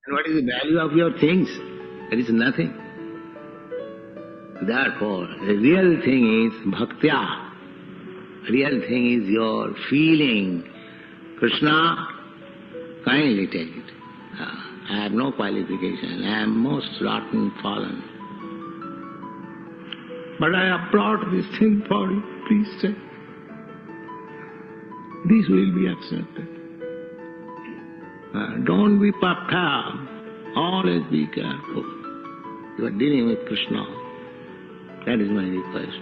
And what is the value of your things? There is nothing. Therefore, the real thing is bhaktya. Real thing is your feeling. Krishna, kindly take it. I have no qualification. I am most rotten, fallen. But I have brought this thing for you. Please take. This will be accepted. Don't be perturbed. Always be careful. You are dealing with Krishna. That is my request.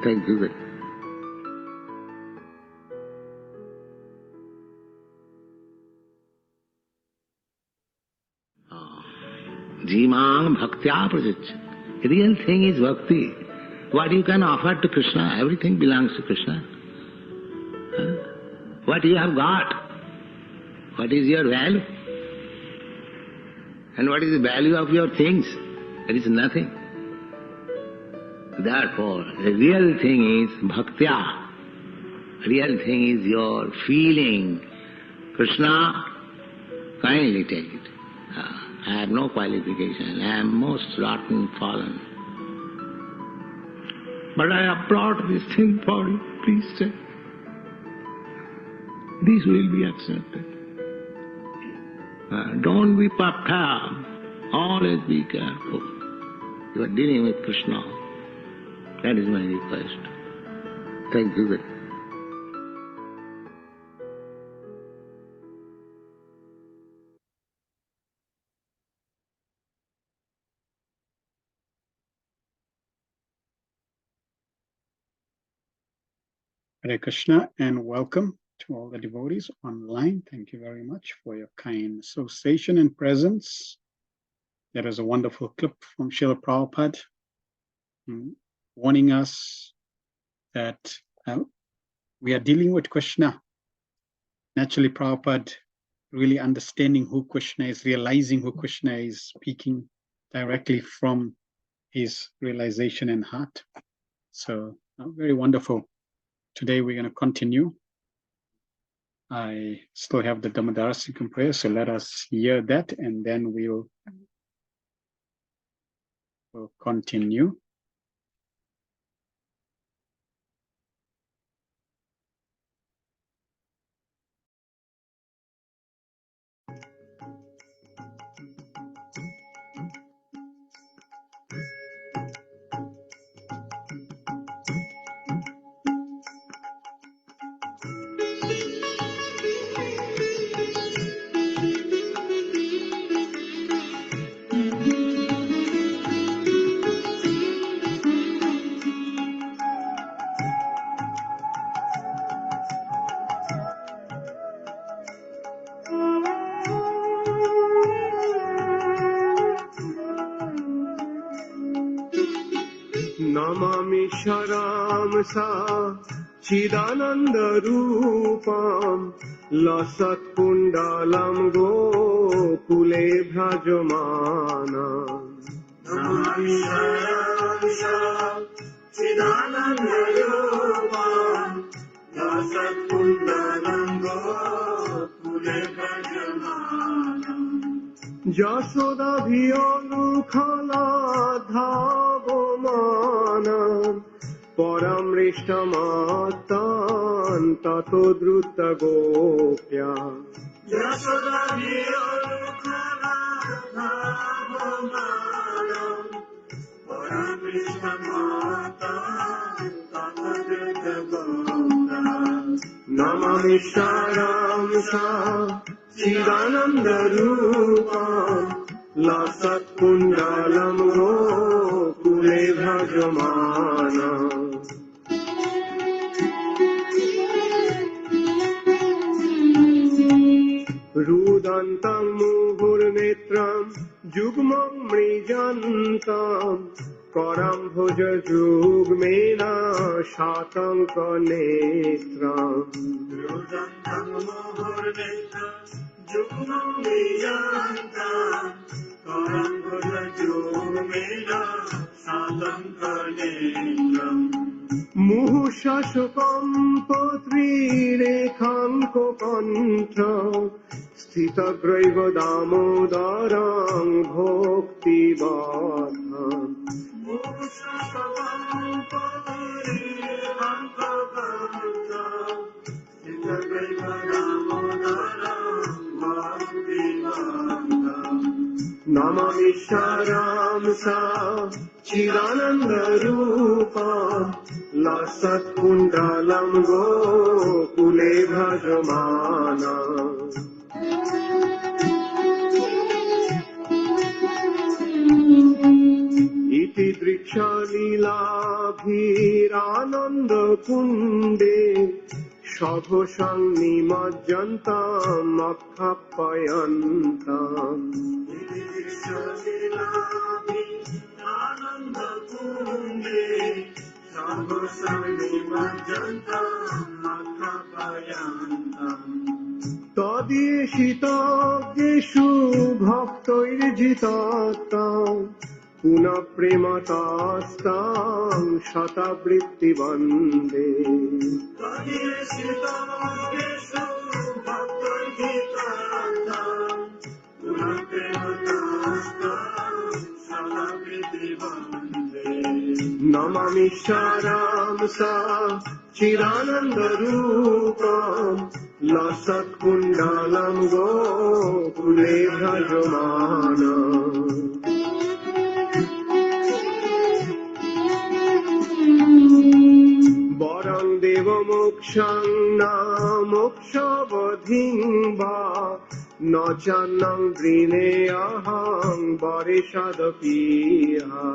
Thank you very much. Jimang bhaktya prajaccha. Real thing is bhakti. What you can offer to Krishna, everything belongs to Krishna. What you have got, what is your value? And what is the value of your things? There is nothing. Therefore, the real thing is bhaktya. Real thing is your feeling. Krishna, kindly take it. I have no qualification. I am most rotten, fallen. But I have brought this thing for you. Please take. This will be accepted. Don't be perturbed. Always be careful. You are dealing with Krishna. That is my request. Thank you very much. Hare Krishna and welcome to all the devotees online. Thank you very much for your kind association and presence. There is a wonderful clip from Srila Prabhupada warning us that we are dealing with Krishna. Naturally, Prabhupada really understanding who Krishna is, realizing who Krishna is, speaking directly from his realization and heart. So very wonderful. Today we're going to continue. I still have the Damodarasikum prayer, so let us hear that and then we'll continue. Namami Sharamsa Chidananda Rupam Lasat Kundalam Gokule Bhrajamanam Namami Sharamsa Chidananda Rupam Lasat Kundalam Gokule Bhrajamanam Jasoda Bhiyolu Khala Dhavomanam Paramrishtamatan Tato Drutta Gopya Jasoda Bhiyolu Khala Dhavomanam Paramrishtamatan Tato Drutta Gopya Namami Sharamsa Chidananda Rupam Lasat Kundalam Gokule Bhrajamanam Rudantam Muhurnetram Jugmam Mrijantam Karam Bhoja Jugmena Shatanka Netram Rudantam Muhurnetram Jugmam Mrijantam Karam Bhoja Jugmena Shatanka Netram Muhushashukam Potri Rekhanko Kantra স্থিতগ্রৈব দামোদরং ভক্তিবদ্ধং নমামিশ্বরং সা চিদানন্দরূপং লসৎকুণ্ডলং গোকুলে ভজমানং ইতি দৃক্ষলীলাভিরানন্দকুণ্ডে সঘোষং নিমজ্জন্তম অক্ষাপয়ন্তম তদীশিতজ্ঞেষু ভক্তৈর্জিতাত্তাং পুনঃ প্রেমতাস্তাং শতবৃত্তি বন্দে নমামিশ্বরং সা চিদানন্দরূপং লসৎকুণ্ডলং গোকুলে ভজমানং বরং দেবমোক্ষং না মোক্ষবধিং বা ন চান্নং গৃণে অহং বরেষদপিহা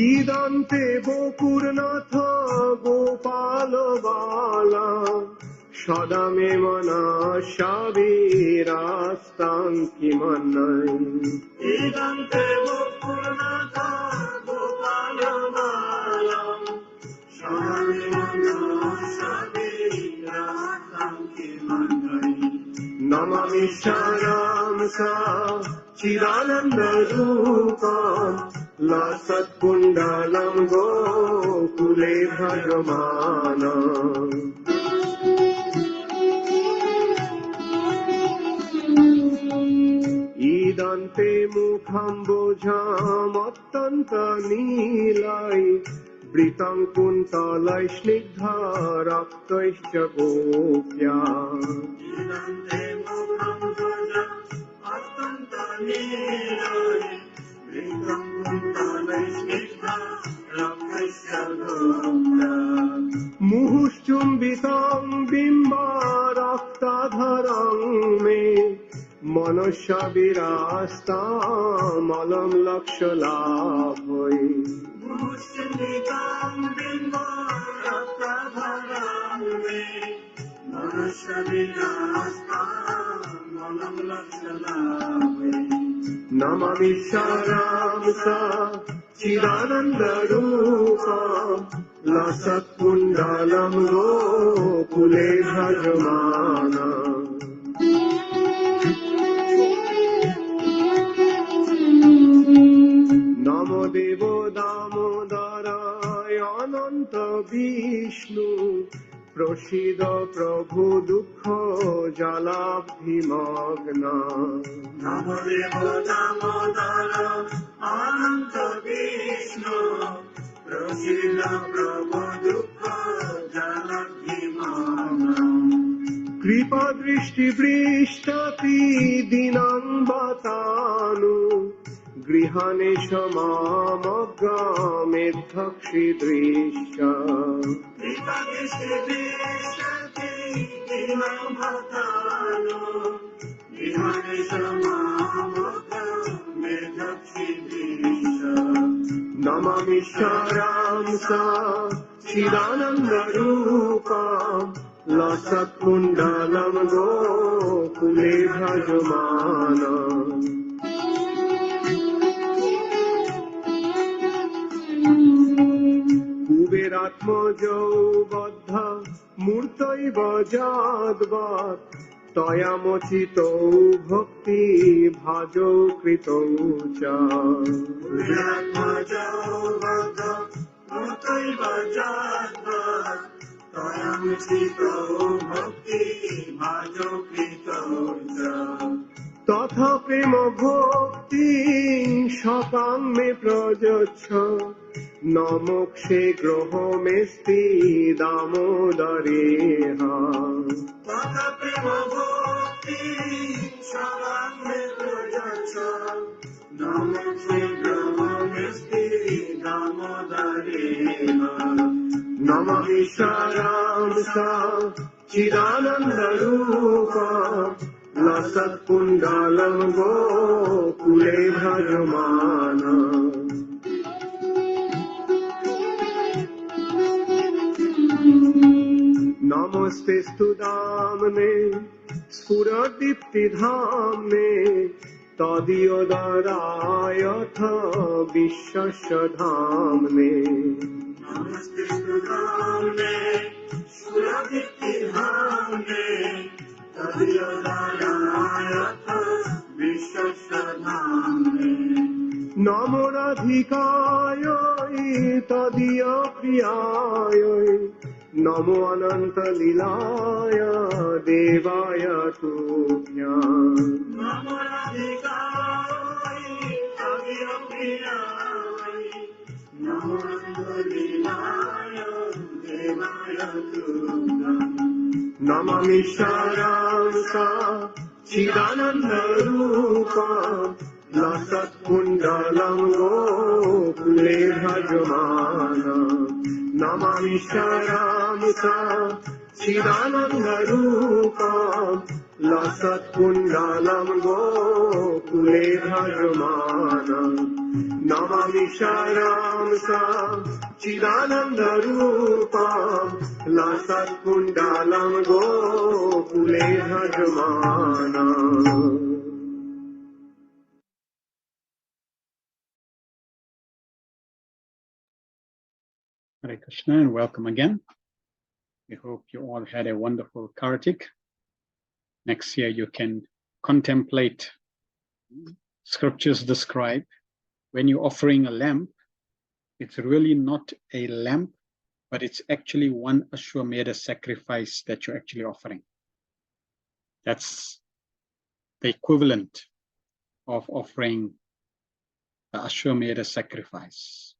ইদন্তে বপুরনাথ গোপাল বালা সদা মে মনঃসাবিরাস্তাং কিমন্নৈ ইদন্তে বপুরনাথ গোপাল বালা সদা মে মনঃসাবিরাস্তাং কিমন্নৈ নমামিশ্বরং সা চিদানন্দরূপং লসৎকুণ্ডলং গোকুলে ভজমানং ইদন্তে মুখম্বোঝাম অত্যন্ত নীলাই বৃতং কুন্তলাই স্নিগ্ধ রক্তৈশ্চ গোপ্যা মুহুশ্চুম্বিতং বিম্বা রক্তাধরং মে মনঃসাবিরাস্তামলং লক্ষ্যলাভৈ নমামিশ্বরং সা চিদানন্দরূপং লসৎকুণ্ডলং গোকুলে ভজমানং নমো দেব দামোদরায় অনন্ত বিষ্ণু প্রসীদ প্রভু দুঃখ জলাব্ধিমগ্ন নমো দেব দামোদর অনন্ত বিষ্ণু প্রসীদ প্রভু দুঃখ জলাব্ধিমগ্ন কৃপা দৃষ্টি বৃষ্টি দিনাং বতানু গৃহানে সমামগ্রমেদ্ধক্ষি দৃশ্য নমামিশ্বরং সা চিদানন্দরূপং লসৎকুণ্ডলং গোকুলে ভজমানং কুবেরাত্মজৌ বদ্ধ মূর্তৈব যদ্বৎ তয়ামচিতৌ ভক্তি ভাজৌ কৃতৌ চ তথা প্রেম ভক্তি সতাং মে প্রযচ্ছ নমোক্ষে গ্রহমেস্তি দামোদরেহা নমামি সারাংসা চিদানন্দরূপা লসৎকুণ্ডলং গোকুলে ভজমানা নমস্তে স্তুদামনে স্ফুরদীপ্তিধামনে তদীয়োদরায়থ বিশ্বস্য ধামনে নমো রাধিকায় তদীয় প্রিয়ায় নমো অনন্ত লীলায় দেবায় তুভ্যাম নমামি সারাংসা চিদানন্দরূপা লসৎকুণ্ডলং গোকুলে ভজমানা নমামি সারাংসা চিদানন্দরূপা লসৎকুণ্ডলং গোকুলে ভজমানা নমামি সারাংসা চিদানন্দরূপা লসৎকুণ্ডলং গোকুলে ভজমানা Hare Krishna and welcome again. We hope you all had a wonderful Kartik. Next year you can contemplate scriptures describe when you're offering a lamp, it's really not a lamp, but it's actually one Ashwamedha sacrifice that you're actually offering. That's the equivalent of offering the Ashwamedha sacrifice.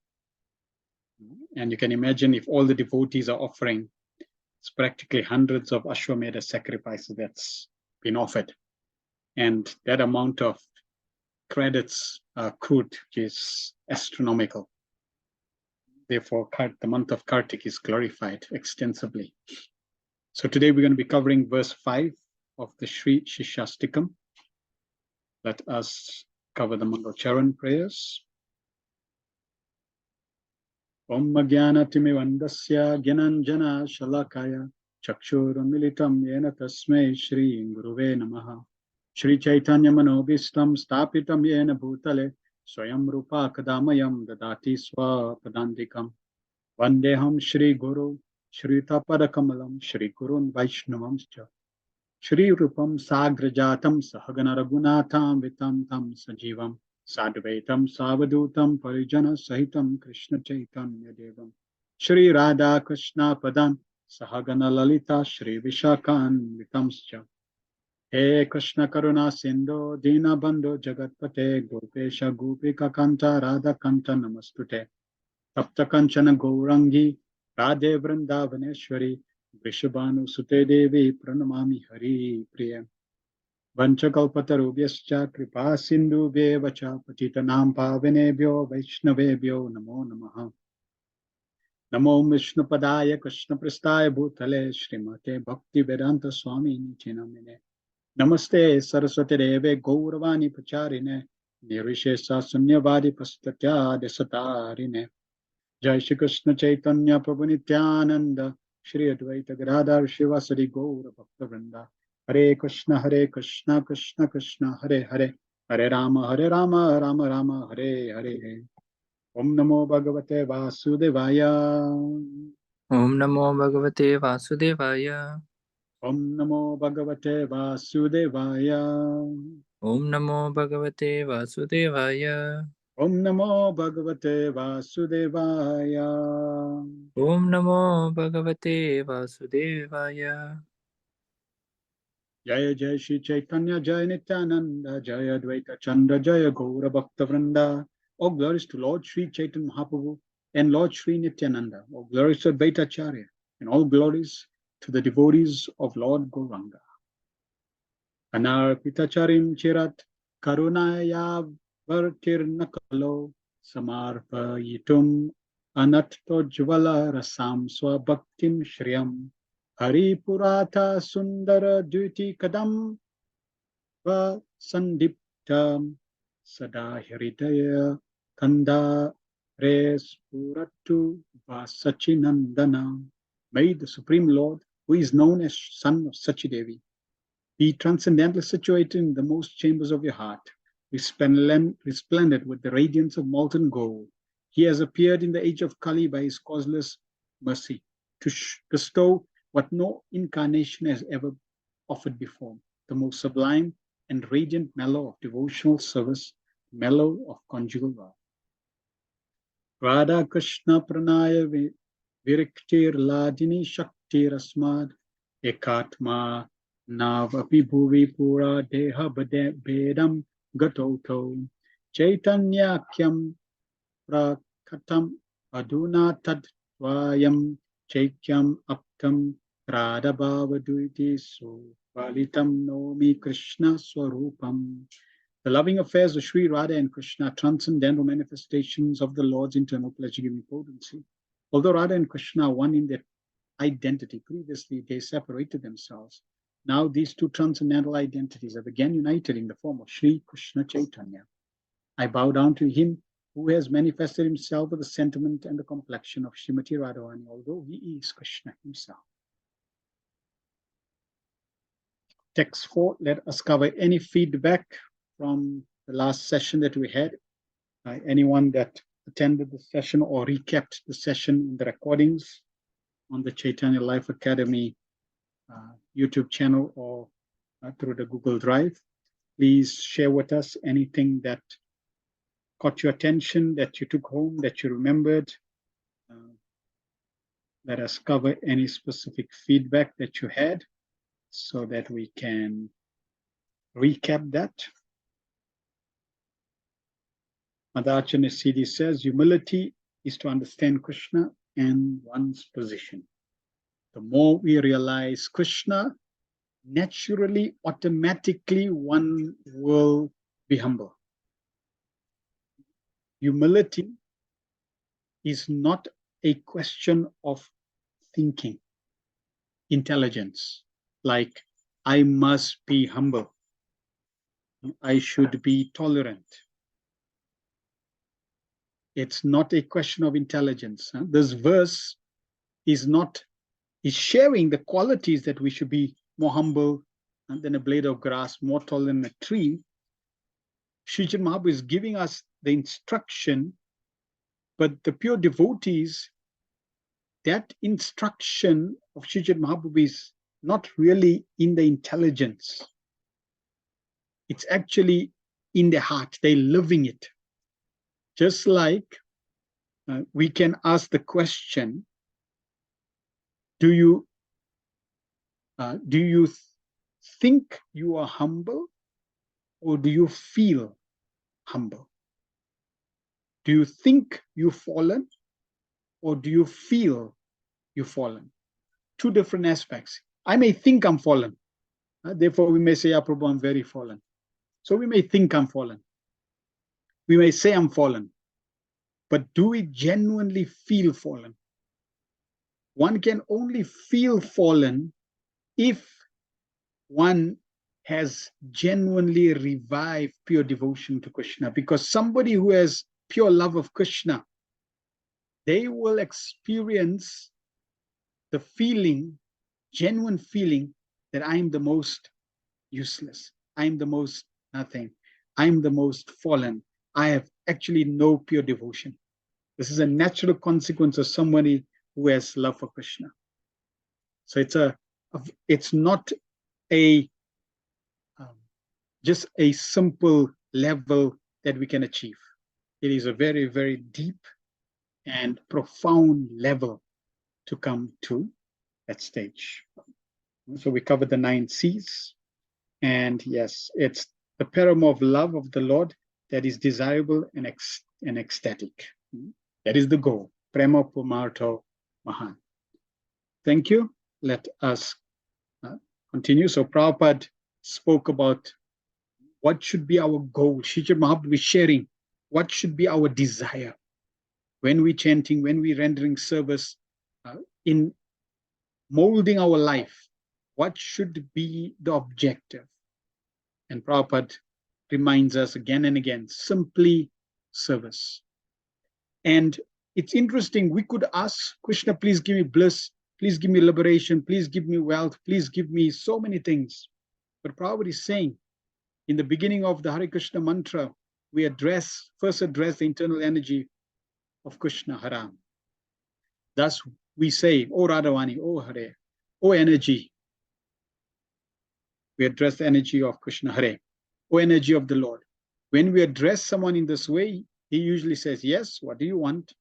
And you can imagine if all the devotees are offering, it's practically hundreds of Ashwamedha sacrifices that's been offered. And that amount of credits accrued is astronomical. Therefore, the month of Kartik is glorified extensively. So today we're going to be covering verse 5 of the Siksastakam. Let us cover the Mangal Charan prayers. Om Jnanatimivandasya Gyananjana Shalakaya Chakshurunmilitam Yena Tasmai Shri Guruve Namaha Shri Chaitanya Manobhistam Stapitam Yena Bhutale Swayam Rupa Kadamayam Dadati Swa Padandikam Vandeham Shri Guru Shri Tapadakamalam Shri Gurun Vaishnavamscha Shri Rupam Sagrajatam Sahagana Raghunatham Vitam Tam Sajivam Sadvaitam Savadutam Parijana Sahitam Krishna Chaitanya Devam Shri Radha Krishna Padan Sahagana Lalita Shri Vishakan Vitamscha He Krishna Karuna Sindhu Dina Bandhu Jagatpate Gopesha Gopika Kanta Radha Kanta Namastute Tapta Kanchana Gaurangi Radhe Vrindavaneshwari Vrishabhanu Sute Devi Pranamami Hari Priya Vanchakalpatarubhyascha Kripa Sindhu Vevacha Patitanam Pavanebhyo Vaishnavebhyo Namo Namaha Namo Vishnu Padaya Krishna Prastaya Bhutale Srimate Bhakti Vedanta Swami Chinamine Namaste Saraswati Deve Gauravani Pacharine Nirvishesha Sunyavadi Pastatya Desatarine Jai Shri Krishna Chaitanya Prabhu Nityananda Shri Advaita Gadadhar Shivasari Gaura Bhakta Vrinda Hare Krishna Krishna Krishna Hare Hare Hare Rama Rama Rama Hare Hare Om Namo Bhagavate Vasudevaya Om Namo Bhagavate Vasudevaya. Om Namo Bhagavate Vasudevaya. Om Namo Bhagavate Vasudevaya. Om Namo Bhagavate Vasudevaya. Om Namo Bhagavate Vasudevaya. Jaya Jaya Shri Chaitanya Jaya Nityananda Jaya Advaita Chandra Jaya Gaura Bhakta Vrinda. All glories to Lord Sri Chaitanya Mahaprabhu and Lord Sri Nityananda. All glories to Advaita Acharya and all glories to the devotees of Lord Gauranga. Anarpitacharim Chirat Karunaya Vartirnakalo Samarpayitum Anattojvala Rasam Swabhaktim Shriyam Hari Purata Sundara Duti Kadam Va Sandiptam Sada Hridaya Kanda Res Puratu Vasachinandana. May the Supreme Lord, who is known as Son of Sachidevi, be transcendently situated in the most chambers of your heart, resplendent with the radiance of molten gold. He has appeared in the age of Kali by his causeless mercy to bestow what no incarnation has ever offered before, the most sublime and radiant mellow of devotional service, mellow of conjugal love. Radha Krishna Pranaya Viriktir Ladini Shakti Rasmad Ekatma Navapi Bhuvi Pura Deha Bedam Gatoto Chaitanya Kyam Prakatam Aduna Tadvayam Chaikyam Aptam Radhabhava Duiti Valitam Nomi Krishna Swarupam. The loving affairs of Sri Radha and Krishna are transcendental manifestations of the Lord's internal pleasure-giving potency. Although Radha and Krishna are one in their identity, previously they separated themselves. Now these two transcendental identities are again united in the form of Sri Krishna Chaitanya. I bow down to him who has manifested himself with the sentiment and the complexion of Srimati Radharani, although he is Krishna himself. Text 4, let us cover any feedback from the last session that we had. Anyone that attended the session or recapped the session in the recordings on the Chaitanya Life Academy YouTube channel or through the Google Drive, please share with us anything that caught your attention, that you took home, that you remembered. Let us cover any specific feedback that you had so that we can recap that. Madhacharya CD says, humility is to understand Krishna and one's position. The more we realize Krishna, naturally, automatically, one will be humble. Humility is not a question of thinking, intelligence, like I must be humble, I should be tolerant. It's not a question of intelligence. This verse is sharing the qualities that we should be more humble than a blade of grass, more tolerant than a tree. Sri Chaitanya Mahaprabhu is giving us the instruction, but the pure devotees, that instruction of Sri Chaitanya Mahaprabhu is not really in the intelligence. It's actually in the heart. They're living it. Just like we can ask the question, do you think you are humble, or do you feel humble? Do you think you've fallen, or do you feel you've fallen? Two different aspects. I may think I'm fallen. Therefore, we may say, Prabhu, I'm very fallen. So we may think I'm fallen. We may say I'm fallen. But do we genuinely feel fallen? One can only feel fallen if one has genuinely revived pure devotion to Krishna. Because somebody who has pure love of Krishna, they will experience the feeling, genuine feeling, that I am the most useless. I am the most nothing. I am the most fallen. I have actually no pure devotion. This is a natural consequence of somebody who has love for Krishna. So it's a it's not a just a simple level that we can achieve. It is a very, very deep and profound level to come to that stage. So we covered the 9 C's, and yes, it's the param of love of the Lord that is desirable and ecstatic. That is the goal. Prema Pumarto Mahan. Thank you. Let us continue. So Prabhupada spoke about what should be our goal. Shri Mahaprabhu is sharing what should be our desire when we're chanting, when we're rendering service, in molding our life. What should be the objective? And Prabhupada reminds us again and again, simply service. And it's interesting, we could ask Krishna, please give me bliss, please give me liberation, please give me wealth, please give me so many things. But Prabhupada is saying, in the beginning of the Hare Krishna mantra, we first address the internal energy of Krishna, Haram. Thus we say, O Radhavani, O Hare, O energy. We address the energy of Krishna, Hare, O energy of the Lord. When we address someone in this way, he usually says, yes, what do you want?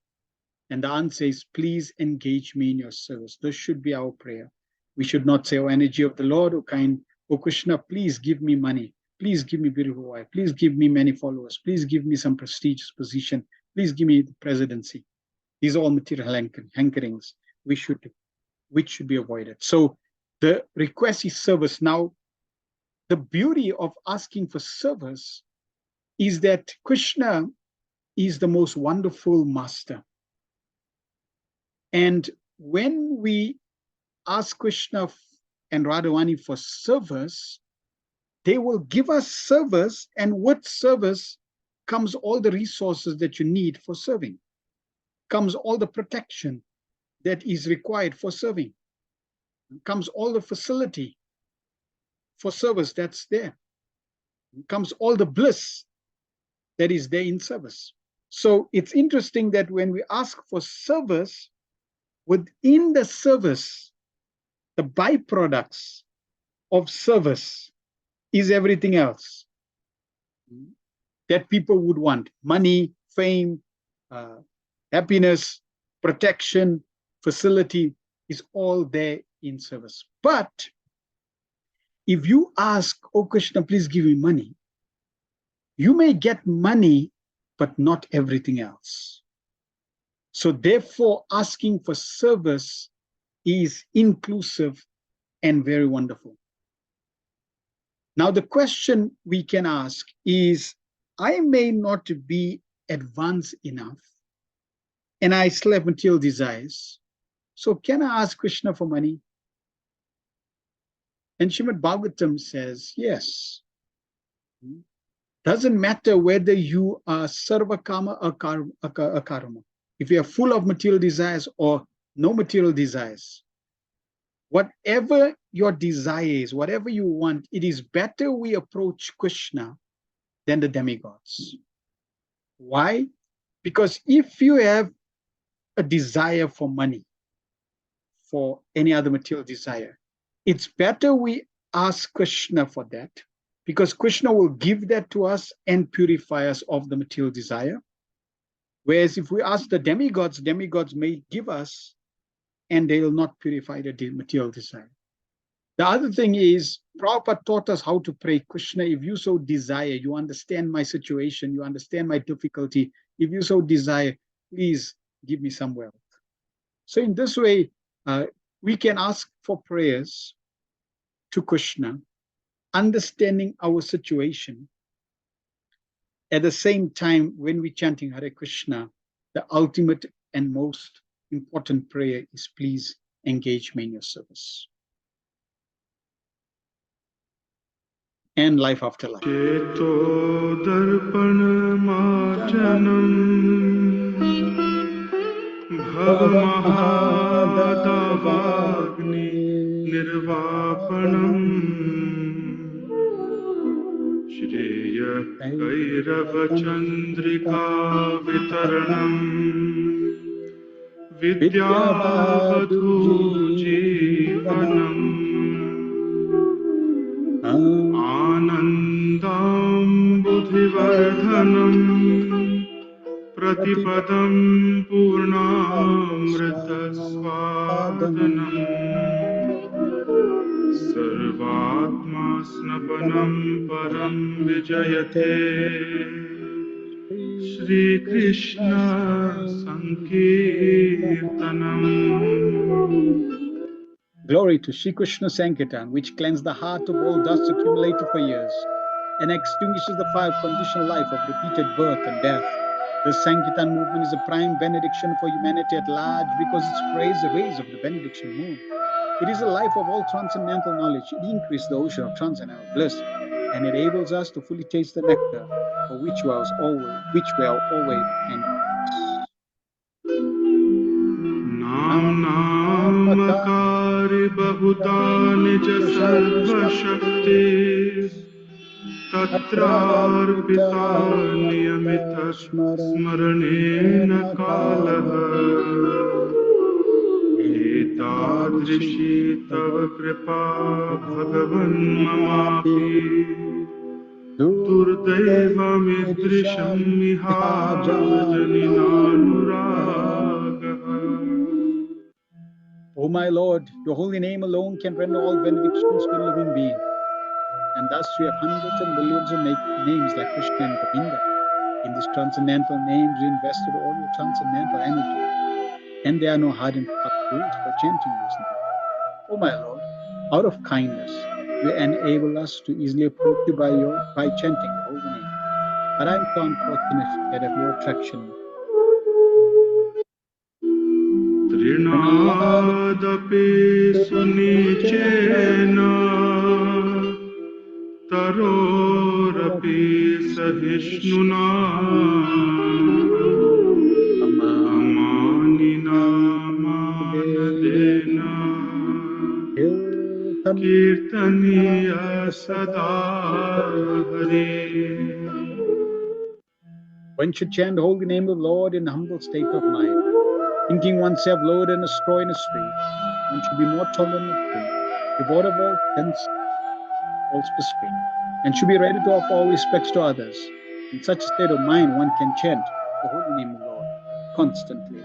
And the answer is, please engage me in your service. This should be our prayer. We should not say, O energy of the Lord, O Krishna, please give me money. Please give me beautiful wife. Please give me many followers. Please give me some prestigious position. Please give me the presidency. These are all material hankerings which should be avoided. So the request is service. Now, the beauty of asking for service is that Krishna is the most wonderful master. And when we ask Krishna and Radharani for service, they will give us service, and with service comes all the resources that you need for serving, comes all the protection that is required for serving, comes all the facility for service that's there, comes all the bliss that is there in service. So it's interesting that when we ask for service, within the service, the byproducts of service is everything else that people would want. Money, fame, happiness, protection, facility is all there in service. But if you ask, oh Krishna, please give me money, you may get money, but not everything else. So therefore, asking for service is inclusive and very wonderful. Now, the question we can ask is, I may not be advanced enough, and I still have material desires. So can I ask Krishna for money? And Srimad Bhagavatam says, yes. Doesn't matter whether you are sarvakama or akarma. If you are full of material desires or no material desires, whatever your desire is, whatever you want, it is better we approach Krishna than the demigods. Why? Because if you have a desire for money, for any other material desire, it's better we ask Krishna for that, because Krishna will give that to us and purify us of the material desire. Whereas if we ask the demigods, demigods may give us and they will not purify the material desire. The other thing is, Prabhupada taught us how to pray. Krishna, if you so desire, you understand my situation, you understand my difficulty, if you so desire, please give me some wealth. So in this way, we can ask for prayers to Krishna, understanding our situation. At the same time, when we're chanting Hare Krishna, the ultimate and most important prayer is, please engage me in your service. And life after life. Cheto darpan marjanam bhavamahadavagni nirvapanam Shreya kairava chandrika vitaranam Vidyavadhu jiva आनन्दाम्बुधिवर्धनम् प्रतिपदं पूर्णामृतस्वादनम् सर्वात्मा स्नपनं परं विजयते Shrikrishna संकीर्तनम्. Glory to Shri Krishna Sankirtan, which cleansed the heart of all dust accumulated for years and extinguishes the fire of conditional life of repeated birth and death. The Sankirtan movement is a prime benediction for humanity at large because it sprays the rays of the benediction moon. It is the life of all transcendental knowledge. It increases the ocean of transcendental bliss and enables us to fully taste the nectar for which we are always and नामकारी बहुधा निज सर्वशक्ति तत्रार्पिता नियमित स्मरणेन कालः एतादृशी तव कृपा भगवन् ममापि दुर्दैवमीदृशं विहाजनिनानुरागः. O my Lord, your holy name alone can render all benedictions to a living being. And thus we have hundreds and millions of names like Krishna and Govinda. In these transcendental names, you invested all your transcendental energy. And there are no hard and fast rules for chanting these names. O my Lord, out of kindness, you enable us to easily approach you by chanting your holy name. But I am so unfortunate that I have no attraction. तृणादपि सुनिचेन तरोरपि सहिष्णुना अमानिना मानदेन कीर्तनीय सदा Hari. One should chant the holy name of the Lord in a humble state of mind, thinking oneself lower than a straw in a street. One should be more tolerant of free, devoid of all sense, all specific, and should be ready to offer all respects to others. In such a state of mind, one can chant the holy name of the Lord constantly.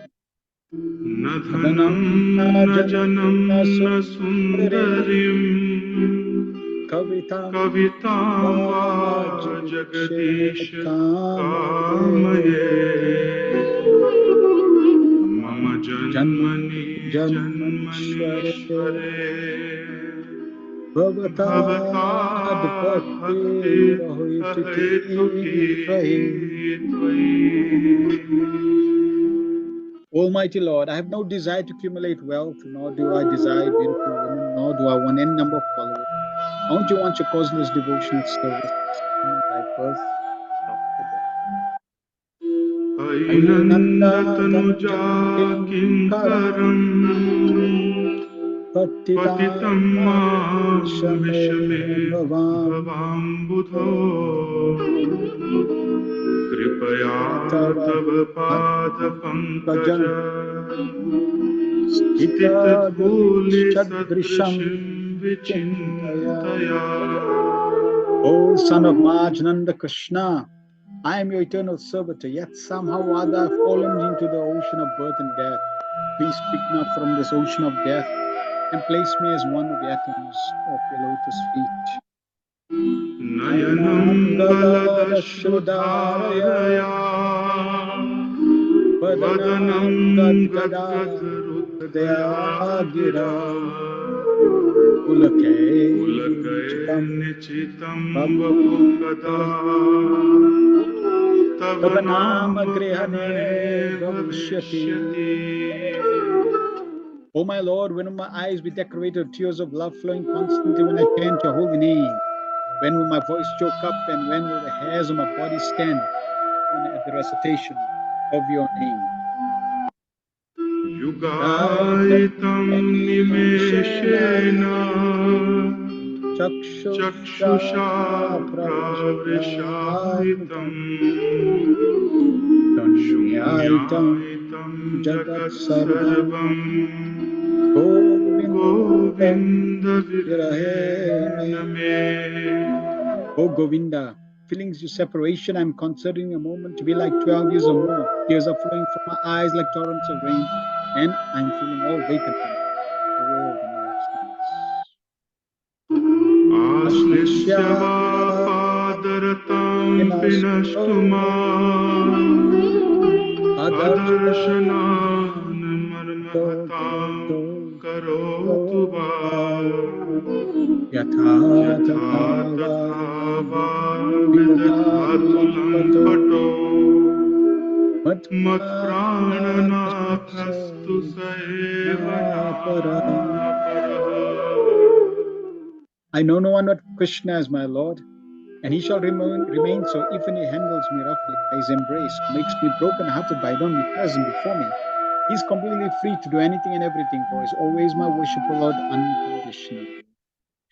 न धनं न जनं न सुन्दरीं कवितां वा जगदीश कामये मम जन्मनि जन्मनीश्वरे भवतादभक्तिरहैतुकी त्वयि. Almighty Lord, I have no desire to accumulate wealth, nor do I desire beautiful women, nor do I want any number of followers. I only want your causeless devotional service in my birth after death. ऐनन्दतनुजा किङ्करम् पतितं मां विषमे भवाम्बुधो कृपया तव पादपङ्कज स्थितधूलिसदृशं विचिन्तया. O son of Majananda Krishna, I am your eternal servitor, yet somehow or other I have fallen into the ocean of birth and death. Please pick me up from this ocean of death and place me as one of the atoms of your lotus feet. नयनं गलदश्रुधारया वदनं गद्गदहृदया गिरा पुलकैर्निचितं वपु कदा तव नाम ग्रहणे भविष्यति. O my Lord, when will my eyes be decorated with tears of love flowing constantly when I chant your holy name? When will my voice choke up, and when will the hairs of my body stand on at the recitation of your name? युगायितं निमेषेण चक्षुषा प्रवृशायितं शून्यायितं जगत्सर्वं गोविंद विरहे में. Oh Govinda, feelings of separation, I'm considering a moment to be like 12 years or more. Tears are flowing from my eyes like torrents of rain, and I'm feeling all vacant now. The world in your absence. आश्लिष्य वा पादरतां विनष्टुमा अदर्शनान् मर्महतां करोतु वा यथा यथा तथा वा विदधातु लम्पटो मत्प्राणनाथस्तु स एव नापरः. I know no one but Krishna as my Lord, and he shall remain so even he handles me roughly by his embrace, makes me broken-hearted by not be present before me. He's completely free to do anything and everything, for he's always my worshipful Lord unconditionally.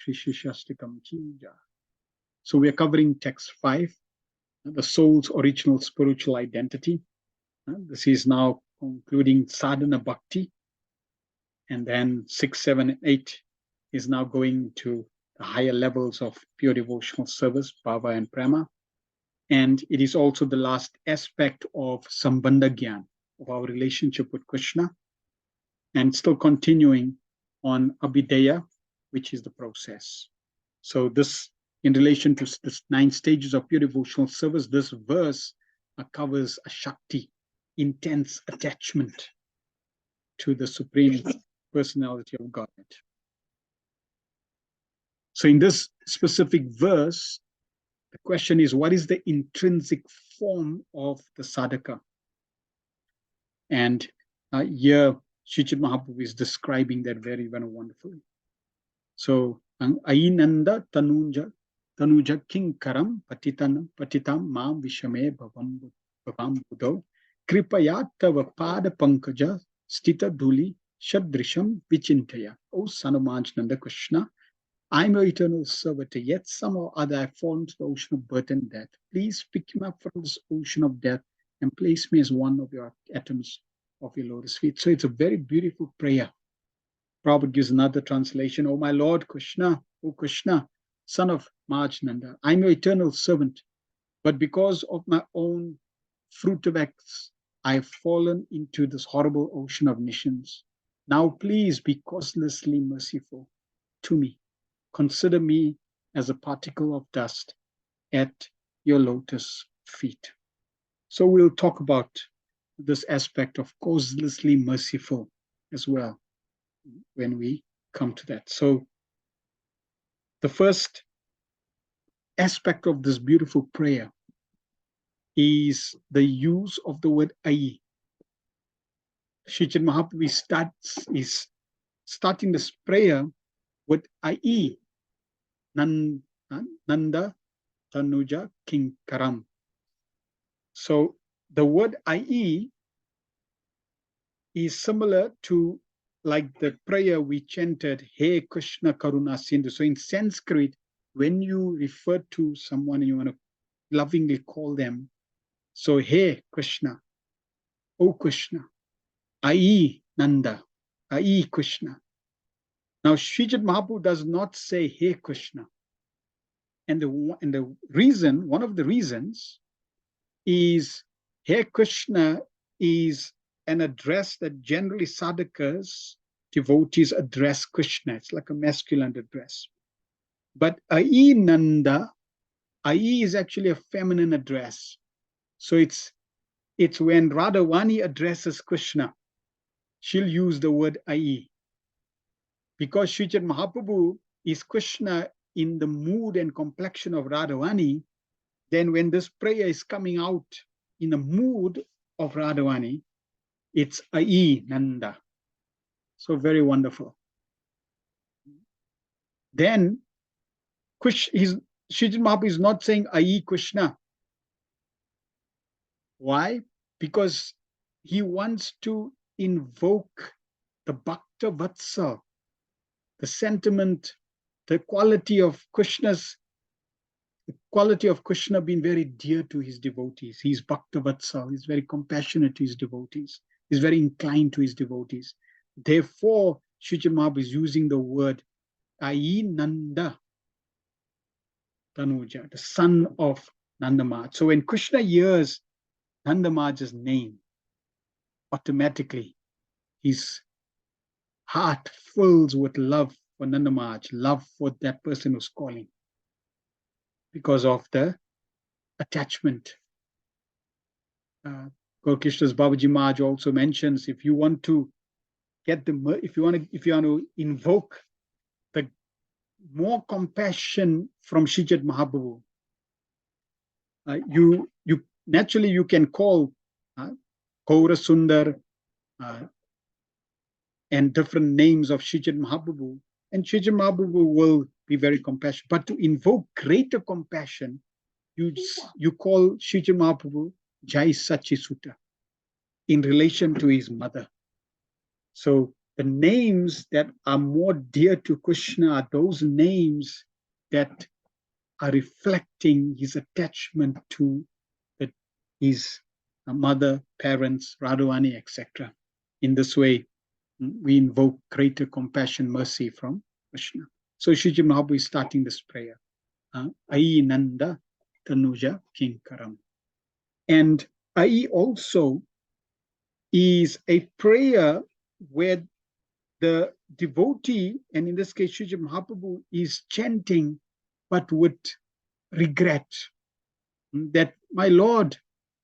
Siksastakam Verse. So we are covering text 5, the soul's original spiritual identity. This is now concluding sadhana bhakti, and then 6, 7, and 8 is now going to the higher levels of pure devotional service, bhava and prema. And it is also the last aspect of sambandha gyan, of our relationship with Krishna, and still continuing on abhideya, which is the process. So this, in relation to the 9 stages of pure devotional service, this verse covers a Shakti, intense attachment to the Supreme Personality of Godhead. So in this specific verse, the question is, what is the intrinsic form of the sadhaka? And here, Sri Mahaprabhu is describing that very, very wonderfully. So, Ainanda Tanuja Kinkaram Patitam Mam Vishame Bhavam Buddho Kripaya Tava Pada Pankaja Stita Dhuli Shadrisham Vichintaya. O son of Majnanda Krishna, I'm your eternal servitor, yet somehow or other I've fallen to the ocean of birth and death. Please pick me up from this ocean of death and place me as one of your atoms of your lotus feet. So it's a very beautiful prayer. Prabhupada gives another translation. Oh my Lord Krishna, O Krishna, son of Majnanda, I'm your eternal servant, but because of my own fruitive acts, I've fallen into this horrible ocean of nations. Now please be causelessly merciful to me. Consider me as a particle of dust at your lotus feet. So we'll talk about this aspect of causelessly merciful as well when we come to that. So the first aspect of this beautiful prayer is the use of the word Ai. Sri Mahaprabhu is starting this prayer with Ai, Nanda Tanuja Kinkaram. So the word Ai is similar to like the prayer we chanted, Hey Krishna Karuna Sindhu. So in Sanskrit, when you refer to someone and you want to lovingly call them, so Hey Krishna, O Krishna, Ai Nanda, Ai Krishna. Now Srijit Mahaprabhu does not say Hey Krishna. And the reason, one of the reasons is Hey Krishna is an address that generally sadhakas, devotees address Krishna. It's like a masculine address. But Ai Nanda, Ai is actually a feminine address. So it's when Radhavani addresses Krishna, she'll use the word Ai. Because Srijit Mahaprabhu is Krishna in the mood and complexion of Radhavani, then when this prayer is coming out in the mood of Radhavani, it's Ai Nanda. So very wonderful. Then Srijit Mahaprabhu is not saying Ai Krishna. Why? Because he wants to invoke the Bhakta Vatsal, the sentiment, the quality of Krishna being very dear to his devotees. He's Bhakta Vatsal. He's very compassionate to his devotees. He's very inclined to his devotees. Therefore, Sri Mahaprabhu is using the word Ai Nanda Tanuja, the son of Nanda Maharaj. So when Krishna hears Nanda Maharaj's name, automatically his heart fills with love for Nanda Maharaj, love for that person who's calling, because of the attachment. Krishna's Babaji Maharaj also mentions, if you want to get the, if you want to invoke the more compassion from Srijat Mahaprabhu, you naturally you can call Gaura Sundar and different names of Srijat Mahaprabhu, and Srijat Mahaprabhu will be very compassionate. But to invoke greater compassion, you call Srijat Mahaprabhu Jai Sachi Sutta in relation to his mother. So the names that are more dear to Krishna are those names that are reflecting his attachment to his mother, parents, Radharani, etc. In this way, we invoke greater compassion, mercy from Krishna. So Sri Mahaprabhu is starting this prayer. Ai Nanda Tanuja Kinkaram. And Ai also is a prayer where the devotee, and in this case Sri Mahaprabhu, is chanting but with regret, that my Lord,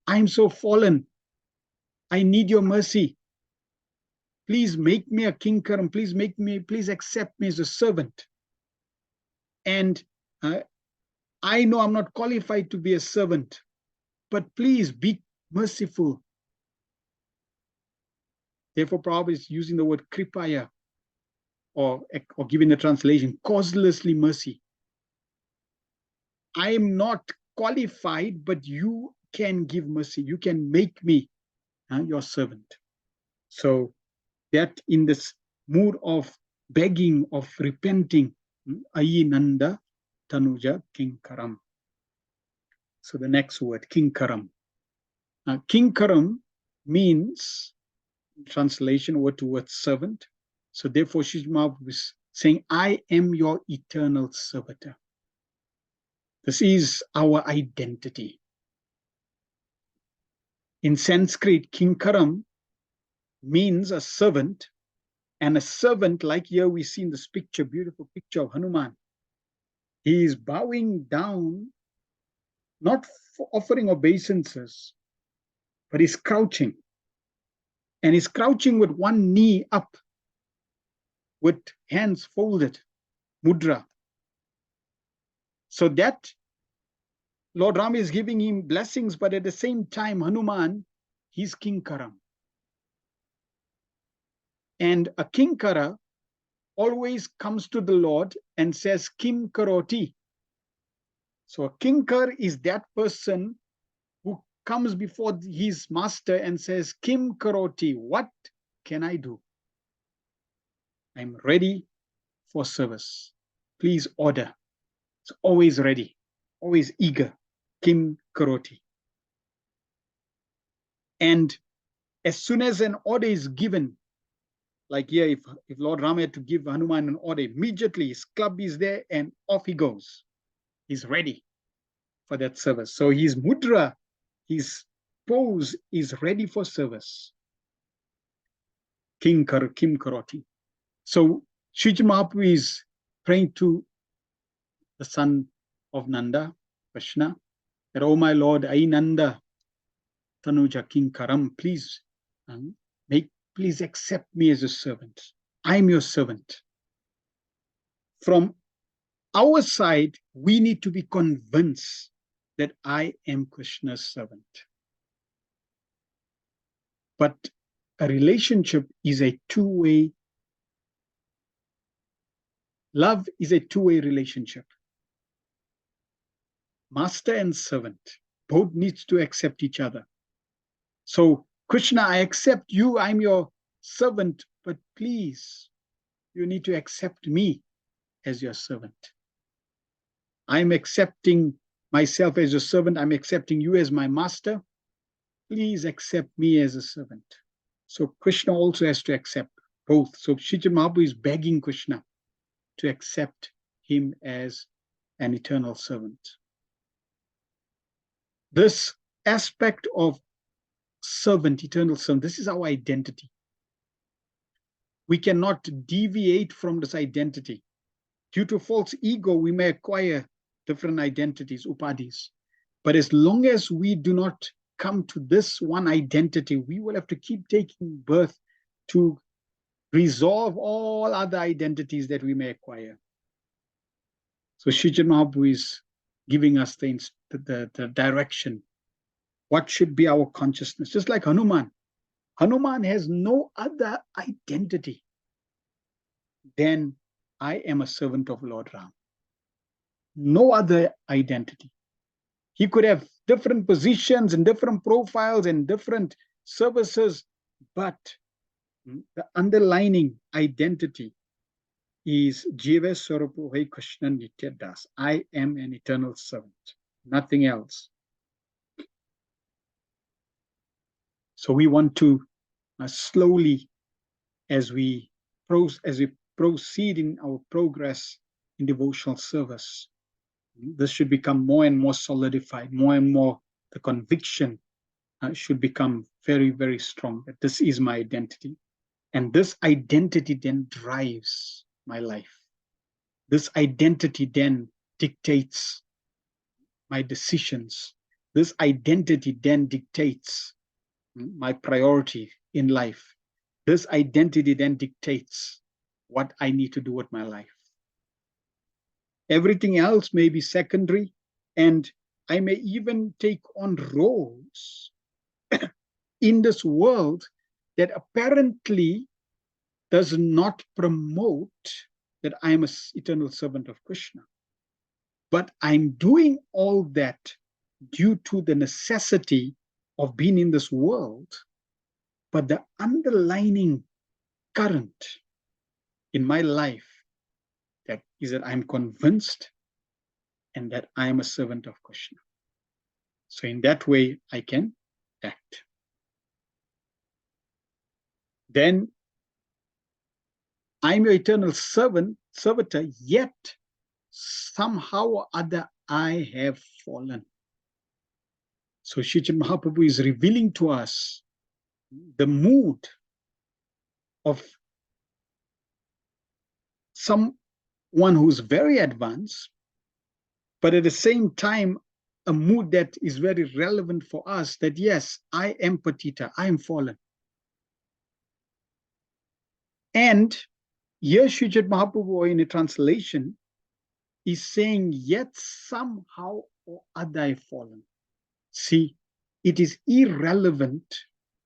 I am so fallen. I need your mercy. Please make me a kinkaram. Please accept me as a servant. And I know I'm not qualified to be a servant, but please be merciful. Therefore, Prabhupada is using the word kripaya, or giving the translation, causelessly mercy. I am not qualified, but you can give mercy. You can make me your servant. So that in this mood of begging, of repenting, Ai Nanda Tanuja Kinkaram. So the next word, Kinkaram. Kinkaram means, translation word to word, servant. So therefore, Sri Mahaprabhu is saying, I am your eternal servitor. This is our identity. In Sanskrit, Kinkaram means a servant, and a servant, like here we see in this picture, beautiful picture of Hanuman. He is bowing down, not for offering obeisances, but he's crouching. And he's crouching with one knee up, with hands folded, mudra. So that Lord Ram is giving him blessings, but at the same time, Hanuman, he's Kinkaram. And a Kinkara always comes to the Lord and says, Kim Karoti. So a Kinkar is that person who comes before his master and says, Kim Karoti, what can I do? I'm ready for service. Please order. It's always ready, always eager. Kim Karoti. And as soon as an order is given, like here, if Lord Rama had to give Hanuman an order, immediately his club is there and off he goes. He's ready for that service. So his mudra, his pose is ready for service. Kim Karoti. So Sri Mahaprabhu is praying to the son of Nanda, Krishna, that, oh my Lord, Ai Nanda Tanuja Kinkaram, please please accept me as a servant. I'm your servant. From our side, we need to be convinced that I am Krishna's servant. But a relationship is a two-way. Love is a two-way relationship. Master and servant both needs to accept each other. So, Krishna, I accept you, I'm your servant, but please, you need to accept me as your servant. I'm accepting myself as your servant, I'm accepting you as my master. Please accept me as a servant. So Krishna also has to accept both. So Sri Mahaprabhu is begging Krishna to accept him as an eternal servant. This aspect of servant, eternal servant, this is our identity. We cannot deviate from this identity. Due to false ego, we may acquire different identities, upadhis. But as long as we do not come to this one identity, we will have to keep taking birth to resolve all other identities that we may acquire. So Sri Mahaprabhu is giving us the direction. What should be our consciousness? Just like Hanuman. Hanuman has no other identity than I am a servant of Lord Ram. No other identity. He could have different positions and different profiles and different services, but the underlining identity is Jiva Swarupa Hai Krishna Nitya Das. I am an eternal servant, nothing else. So we want to slowly, as we proceed in our progress in devotional service, this should become more and more solidified, more and more the conviction should become very, very strong that this is my identity. And this identity then drives my life. This identity then dictates my decisions. This identity then dictates my priority in life. This identity then dictates what I need to do with my life. Everything else may be secondary, and I may even take on roles in this world that apparently does not promote that I'm an eternal servant of Krishna. But I'm doing all that due to the necessity of being in this world. But the underlying current in my life that is that I'm convinced and that I am a servant of Krishna. So in that way, I can act. Then I'm your eternal servitor, yet somehow or other I have fallen. So Sri Mahaprabhu is revealing to us the mood of someone who's very advanced, but at the same time, a mood that is very relevant for us, that yes, I am patita, I am fallen. And here Sri Mahaprabhu in a translation is saying, yet somehow or other I have fallen. See, it is irrelevant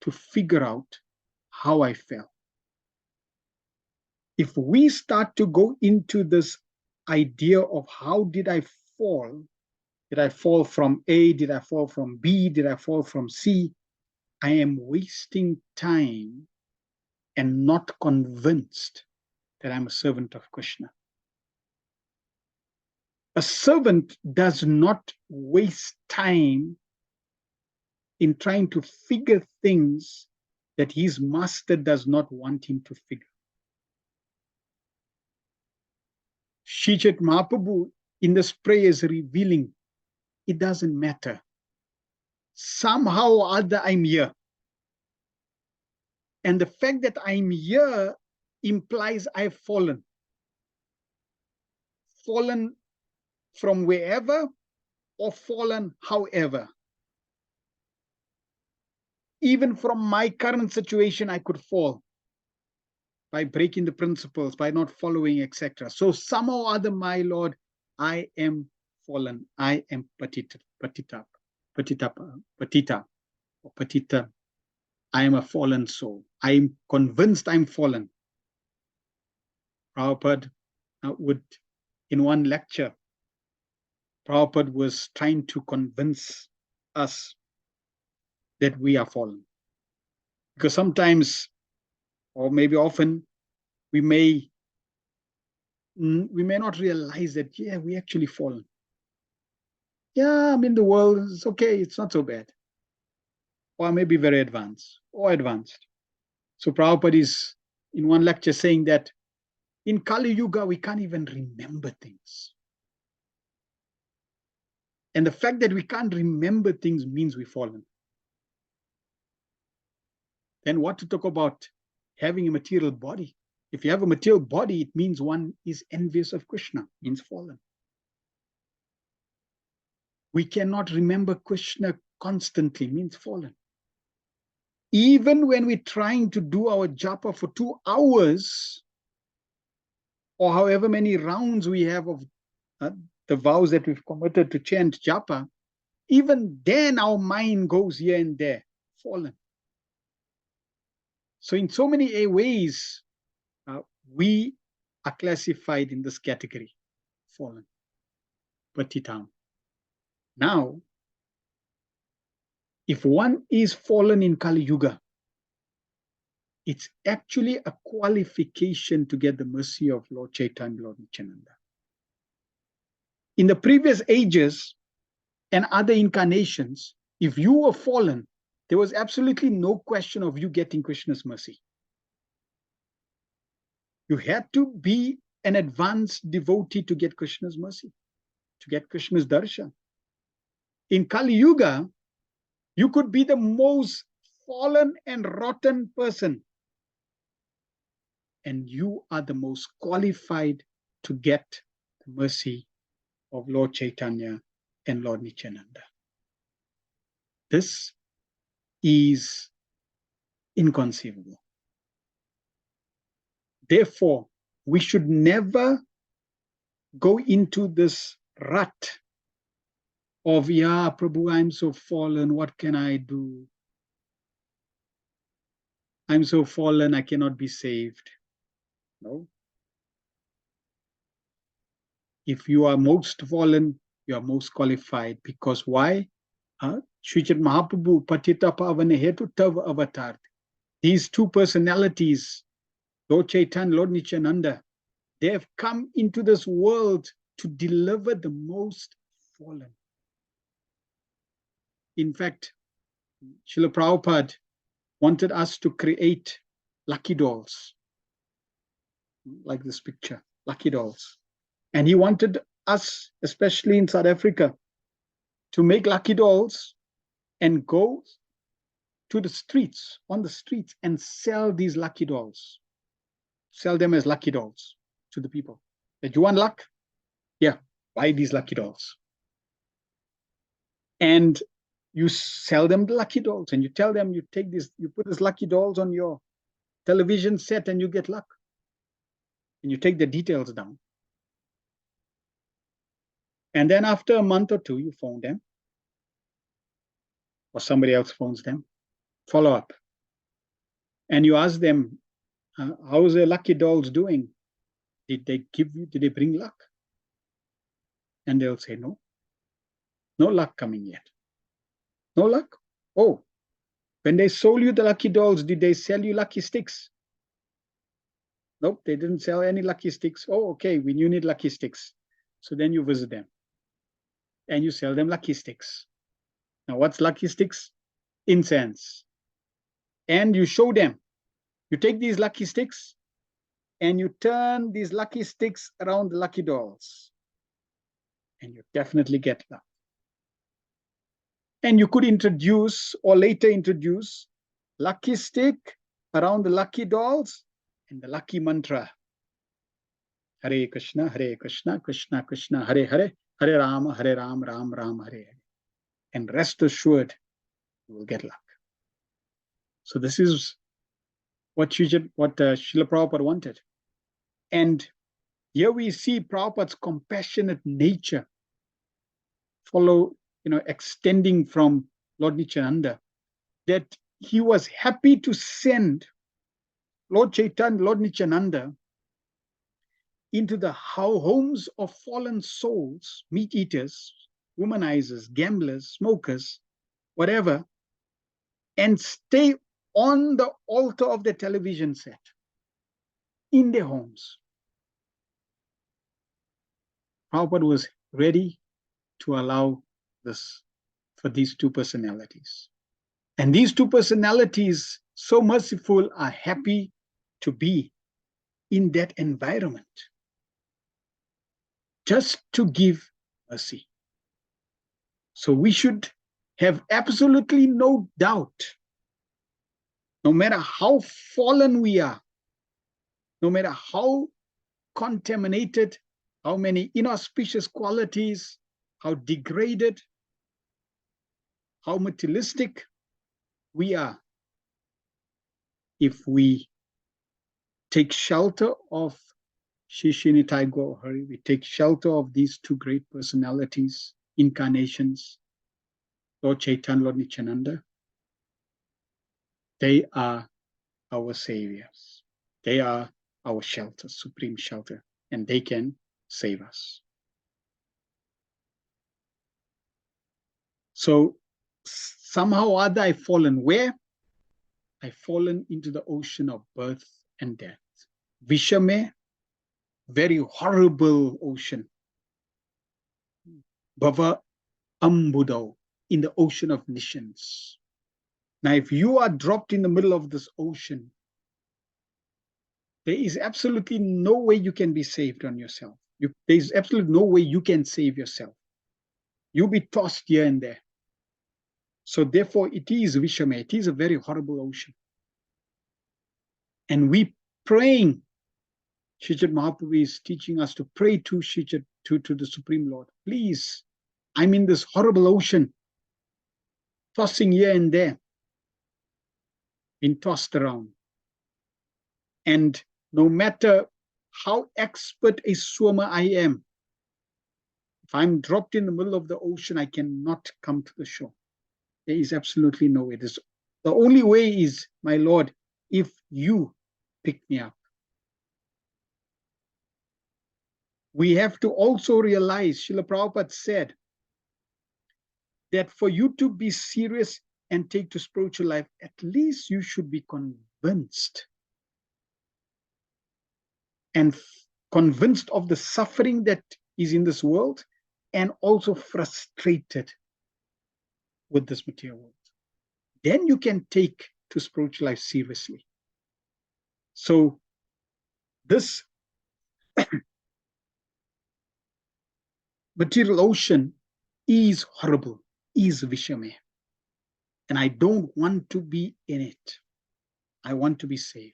to figure out how I fell. If we start to go into this idea of how did I fall? Did I fall from A? Did I fall from B? Did I fall from C? I am wasting time and not convinced that I'm a servant of Krishna. A servant does not waste time in trying to figure things that his master does not want him to figure. Sri Mahaprabhu in this prayer is revealing it doesn't matter. Somehow or other I'm here. And the fact that I'm here implies I've fallen. Fallen from wherever or fallen however. Even from my current situation, I could fall by breaking the principles, by not following, etc. So somehow or other, my Lord, I am fallen. I am patita, or patita. I am a fallen soul. I am convinced I'm fallen. Prabhupada would, in one lecture, Prabhupada was trying to convince us that we are fallen. Because sometimes, or maybe often, we may not realize that, yeah, we actually fallen. Yeah, I'm in the world, it's okay, it's not so bad. Or maybe very advanced or advanced. So Prabhupada is in one lecture saying that in Kali Yuga, we can't even remember things. And the fact that we can't remember things means we've fallen. Then what to talk about having a material body? If you have a material body, it means one is envious of Krishna, means fallen. We cannot remember Krishna constantly, means fallen. Even when we're trying to do our japa for 2 hours, or however many rounds we have of the vows that we've committed to chant japa, even then our mind goes here and there, fallen. So in so many ways, we are classified in this category, fallen, patitam. Now, if one is fallen in Kali Yuga, it's actually a qualification to get the mercy of Lord Chaitanya, Lord Nityananda. In the previous ages and other incarnations, if you were fallen, there was absolutely no question of you getting Krishna's mercy. You had to be an advanced devotee to get Krishna's mercy, to get Krishna's darshan. In Kali Yuga, you could be the most fallen and rotten person, and you are the most qualified to get the mercy of Lord Chaitanya and Lord Nityananda. This is inconceivable. Therefore, we should never go into this rut of, yeah, Prabhu, I'm so fallen, what can I do? I'm so fallen, I cannot be saved. No. If you are most fallen, you are most qualified. Because why? Srijit Mahaprabhu, Patita Pavane Hetu Tav Avatar. These two personalities, Lord Chaitanya, Lord Nityananda, they have come into this world to deliver the most fallen. In fact, Srila Prabhupada wanted us to create lucky dolls, like this picture, lucky dolls. And he wanted us, especially in South Africa, to make lucky dolls and go to the streets, on the streets, and sell these lucky dolls. Sell them as lucky dolls to the people. That you want luck? Yeah, buy these lucky dolls. And you sell them the lucky dolls, and you tell them, you take this, you put these lucky dolls on your television set and you get luck. And you take the details down. And then after a month or two, you phone them, or somebody else phones them, follow up. And you ask them, how's the lucky dolls doing? Did they bring luck? And they'll say, no, no luck coming yet. No luck? Oh, when they sold you the lucky dolls, did they sell you lucky sticks? Nope, they didn't sell any lucky sticks. Oh, okay, you need lucky sticks. So then you visit them and you sell them lucky sticks. Now, what's lucky sticks? Incense. And you show them. You take these lucky sticks and you turn these lucky sticks around the lucky dolls. And you definitely get luck. And you could introduce, or later introduce, lucky stick around the lucky dolls and the lucky mantra. Hare Krishna, Krishna Krishna, Hare Hare, Hare Ram, Ram Ram, Hare Hare. And rest assured, you will get luck. So this is what Srila Prabhupada wanted. And here we see Prabhupada's compassionate nature extending from Lord Nityananda, that he was happy to send Lord Chaitanya, Lord Nityananda, into the homes of fallen souls, meat eaters, womanizers, gamblers, smokers, whatever, and stay on the altar of the television set in their homes. Prabhupada was ready to allow this for these two personalities. And these two personalities, so merciful, are happy to be in that environment just to give mercy. So we should have absolutely no doubt, no matter how fallen we are, no matter how contaminated, how many inauspicious qualities, how degraded, how materialistic we are, if we take shelter of Shishinitai Hari, we take shelter of these two great personalities, incarnations, Lord Chaitanya, Lord Nityananda, they are our saviors. They are our shelter, supreme shelter, and they can save us. So somehow or other I've fallen where? I've fallen into the ocean of birth and death. Vishame, very horrible ocean. Bhava Ambudo, in the ocean of nations. Now, if you are dropped in the middle of this ocean, there is absolutely no way you can be saved on yourself. There is absolutely no way you can save yourself. You'll be tossed here and there. So therefore, it is Vishame. It is a very horrible ocean. And we praying, Srijat Mahaprabhu is teaching us to pray to Srijat, to the Supreme Lord. Please, I'm in this horrible ocean, tossing here and there, being tossed around. And no matter how expert a swimmer I am, if I'm dropped in the middle of the ocean, I cannot come to the shore. There is absolutely no way. The only way is, my Lord, if you pick me up. We have to also realize, Srila Prabhupada said, that for you to be serious and take to spiritual life, at least you should be convinced. And convinced of the suffering that is in this world, and also frustrated with this material world. Then you can take to spiritual life seriously. So this material ocean is horrible, is Vishame. And I don't want to be in it. I want to be saved.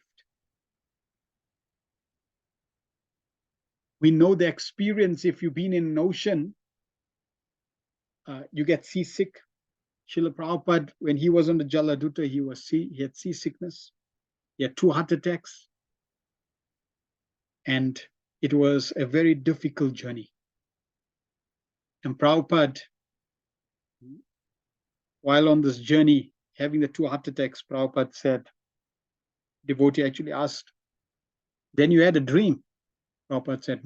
We know the experience. If you've been in an ocean, you get seasick. Srila Prabhupada, when he was on the Jaladuta, he had seasickness. He had 2 heart attacks. And it was a very difficult journey. And Prabhupada, while on this journey, having the 2 heart attacks, Prabhupada said, devotee actually asked, then you had a dream. Prabhupada said,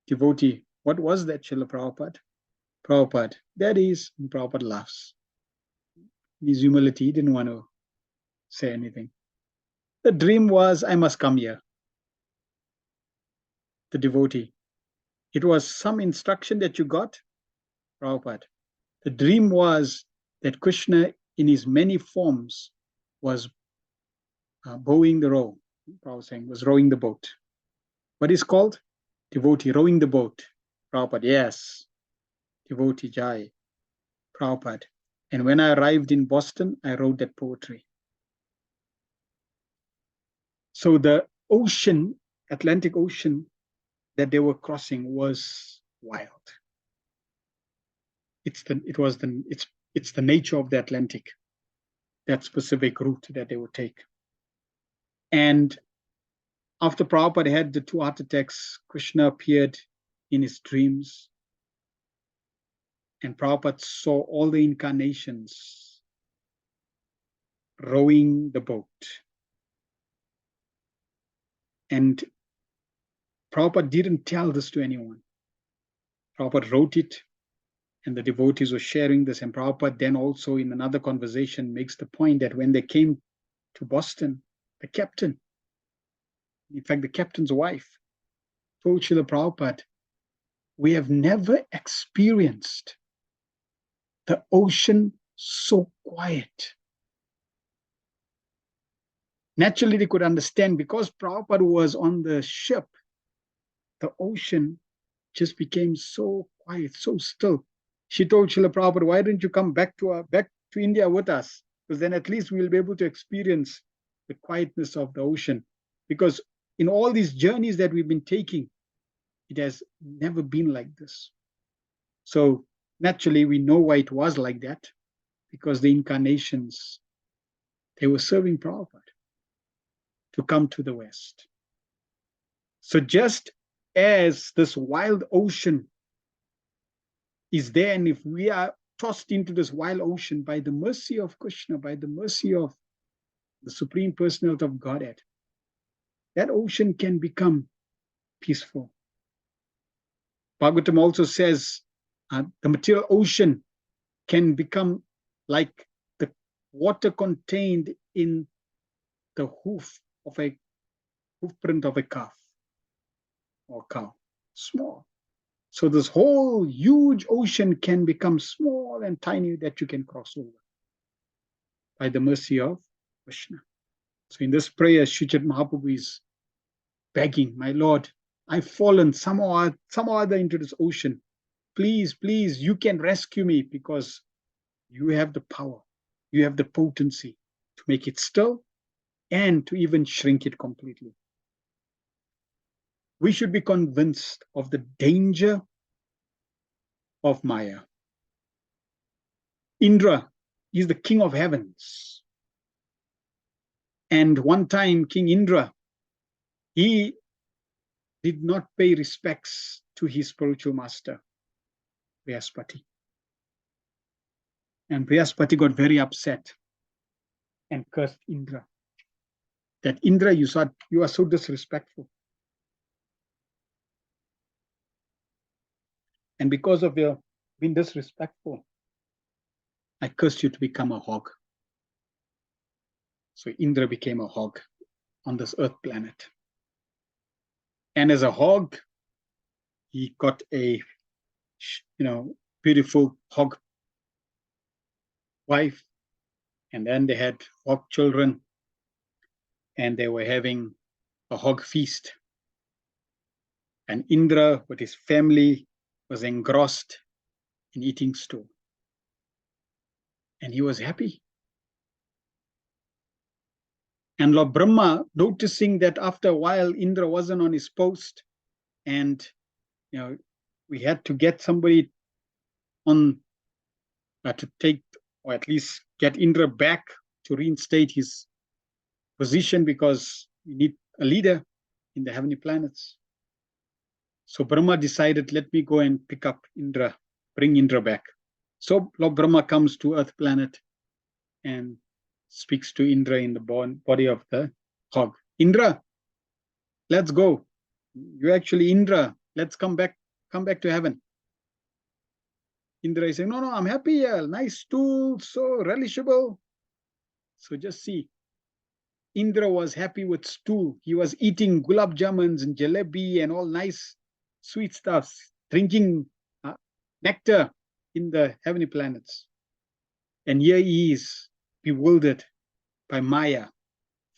devotee, what was that, Srila Prabhupada? Prabhupada, that is, and Prabhupada laughs. His humility, he didn't want to say anything. The dream was, I must come here. The devotee, it was some instruction that you got, Prabhupada. The dream was that Krishna, in his many forms, was bowing the row. Prabhupada saying, was rowing the boat. What is called? Devotee, rowing the boat. Prabhupada, yes. Devotee Jai. Prabhupada. And when I arrived in Boston, I wrote that poetry. So the ocean, Atlantic Ocean, that they were crossing was wild. It's the nature of the Atlantic, that specific route that they would take. And after Prabhupada had the 2 heart attacks, Krishna appeared in his dreams. And Prabhupada saw all the incarnations rowing the boat. And Prabhupada didn't tell this to anyone. Prabhupada wrote it, and the devotees were sharing this. And Prabhupada then also in another conversation makes the point that when they came to Boston, the captain, in fact, the captain's wife, told Srila Prabhupada, we have never experienced the ocean so quiet. Naturally, they could understand because Prabhupada was on the ship, the ocean just became so quiet, so still. She told Srila Prabhupada, why don't you come back to India with us? Because then at least we'll be able to experience the quietness of the ocean. Because in all these journeys that we've been taking, it has never been like this. So naturally, we know why it was like that, because the incarnations, they were serving Prabhupada to come to the West. So just as this wild ocean is there, and if we are tossed into this wild ocean by the mercy of Krishna, by the mercy of the Supreme Personality of Godhead, that ocean can become peaceful. Bhagavatam also says the material ocean can become like the water contained in the hoofprint of a calf or cow, small. So this whole huge ocean can become small and tiny that you can cross over by the mercy of Krishna. So in this prayer, Srijit Mahaprabhu is begging, my Lord, I've fallen somehow or other into this ocean. Please, please, you can rescue me because you have the power, you have the potency to make it still and to even shrink it completely. We should be convinced of the danger of Maya. Indra is the king of heavens. And one time, King Indra, he did not pay respects to his spiritual master, Brihaspati. And Brihaspati got very upset and cursed Indra. That Indra, you are so disrespectful. And because of your being disrespectful, I cursed you to become a hog. So Indra became a hog on this earth planet. And as a hog, he got a beautiful hog wife. And then they had hog children. And they were having a hog feast. And Indra, with his family, was engrossed in eating stew. And he was happy. And Lord Brahma, noticing that after a while Indra wasn't on his post, and we had to get somebody on to take, or at least get Indra back to reinstate his position, because we need a leader in the heavenly planets. So Brahma decided, let me go and pick up Indra, bring Indra back. So Lord Brahma comes to Earth planet and speaks to Indra in the body of the hog. Indra, let's go. You actually Indra, let's come back to heaven. Indra is saying, no, I'm happy here. Nice stool, so relishable. So just see, Indra was happy with stool. He was eating gulab jamans and jalebi and all nice sweet stuffs, drinking nectar in the heavenly planets. And here he is, bewildered by Maya,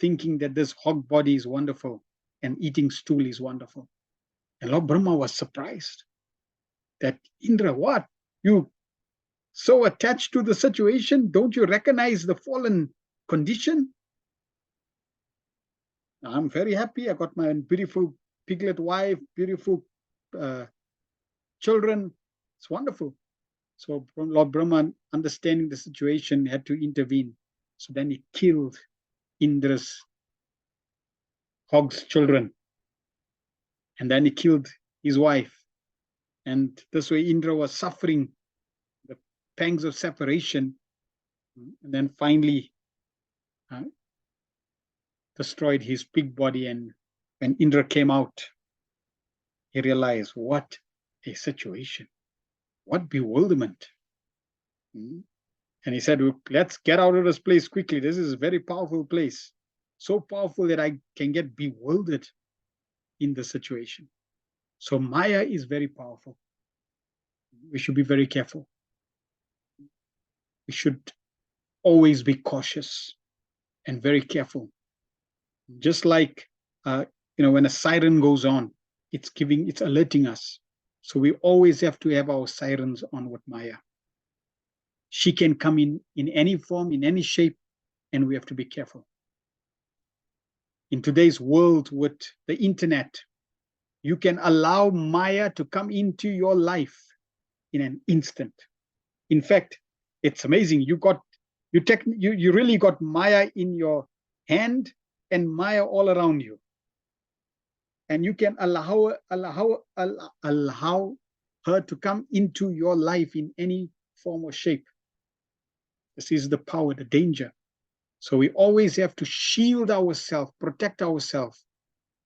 thinking that this hog body is wonderful and eating stool is wonderful. And Lord Brahma was surprised that, Indra, what? You so attached to the situation? Don't you recognize the fallen condition? I'm very happy. I got my beautiful piglet wife, beautiful children. It's wonderful. So Lord Brahma, understanding the situation, had to intervene. So then he killed Indra's hog's children. And then he killed his wife. And this way Indra was suffering the pangs of separation. And then finally destroyed his pig body. And when Indra came out, he realized, what a situation. What bewilderment. And he said, let's get out of this place quickly. This is a very powerful place. So powerful that I can get bewildered in the situation. So Maya is very powerful. We should be very careful. We should always be cautious and very careful Just like, when a siren goes on, it's alerting us. So we always have to have our sirens on with Maya. She can come in any form, in any shape, and we have to be careful. In today's world with the internet, you can allow Maya to come into your life in an instant. In fact, it's amazing. You really got Maya in your hand and Maya all around you. And you can allow her to come into your life in any form or shape. This is the power, the danger. So we always have to shield ourselves, protect ourselves.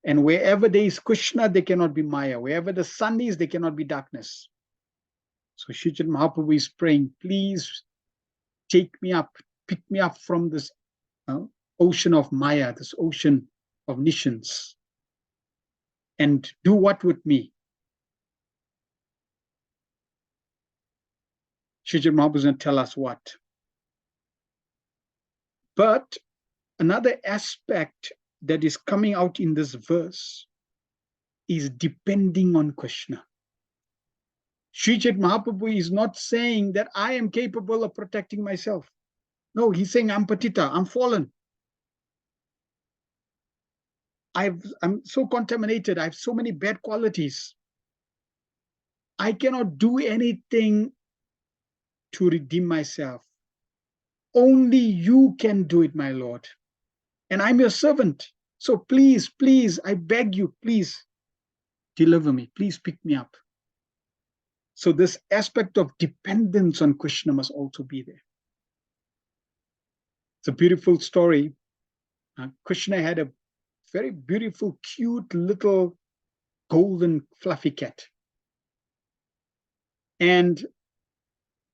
And wherever there is Krishna, there cannot be Maya. Wherever the sun is, there cannot be darkness. So Srijit Mahaprabhu is praying, please take me up, pick me up from this ocean of Maya, this ocean of omniscience, and do what with me? Srijit Mahaprabhu is going to tell us what. But another aspect that is coming out in this verse is depending on Krishna. Srijit Mahaprabhu is not saying that I am capable of protecting myself. No, he's saying I'm patita, I'm fallen. I'm so contaminated. I have so many bad qualities. I cannot do anything to redeem myself. Only you can do it, my Lord. And I'm your servant. So please, please, I beg you, please deliver me. Please pick me up. So this aspect of dependence on Krishna must also be there. It's a beautiful story. Krishna had a very beautiful, cute little golden fluffy cat. And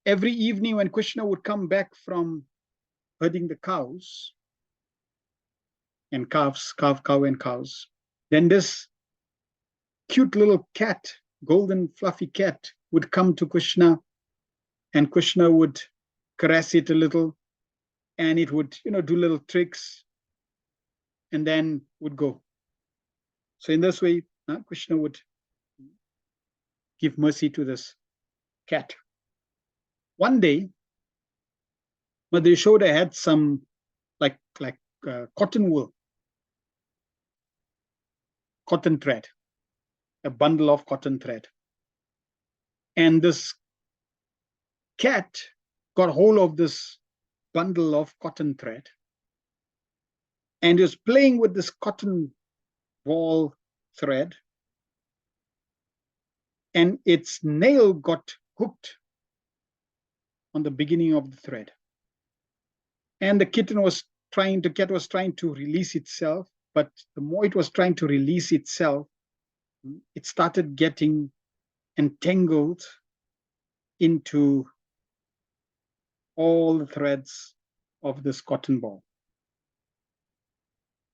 every evening when Krishna would come back from herding the cows and calves, cow and cows, then this cute little cat, golden fluffy cat, would come to Krishna, and Krishna would caress it a little, and it would, do little tricks, and then would go. So in this way, Krishna would give mercy to this cat. One day, Mother Yashoda had some like cotton wool, cotton thread, a bundle of cotton thread. And this cat got hold of this bundle of cotton thread and was playing with this cotton ball thread, and its nail got hooked on the beginning of the thread. And the cat was trying to release itself, but the more it was trying to release itself, it started getting entangled into all the threads of this cotton ball.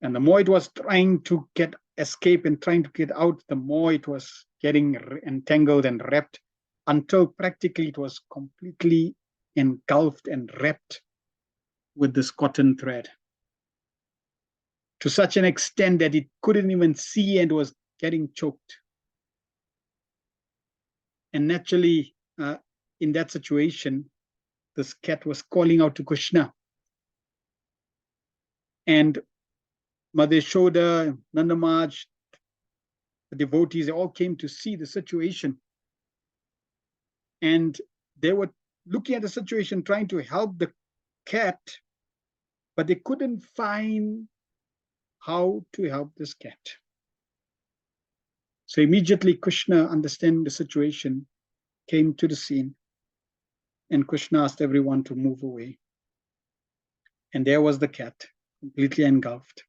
And the more it was trying to escape and trying to get out, the more it was getting entangled and wrapped, until practically it was completely engulfed and wrapped with this cotton thread, to such an extent that it couldn't even see and was getting choked. And naturally, in that situation, this cat was calling out to Krishna. And Mother Yashoda, Nanda Maharaj, the devotees, they all came to see the situation. And they were looking at the situation, trying to help the cat, but they couldn't find how to help this cat. So immediately Krishna, understanding the situation, came to the scene, and Krishna asked everyone to move away. And there was the cat, completely engulfed.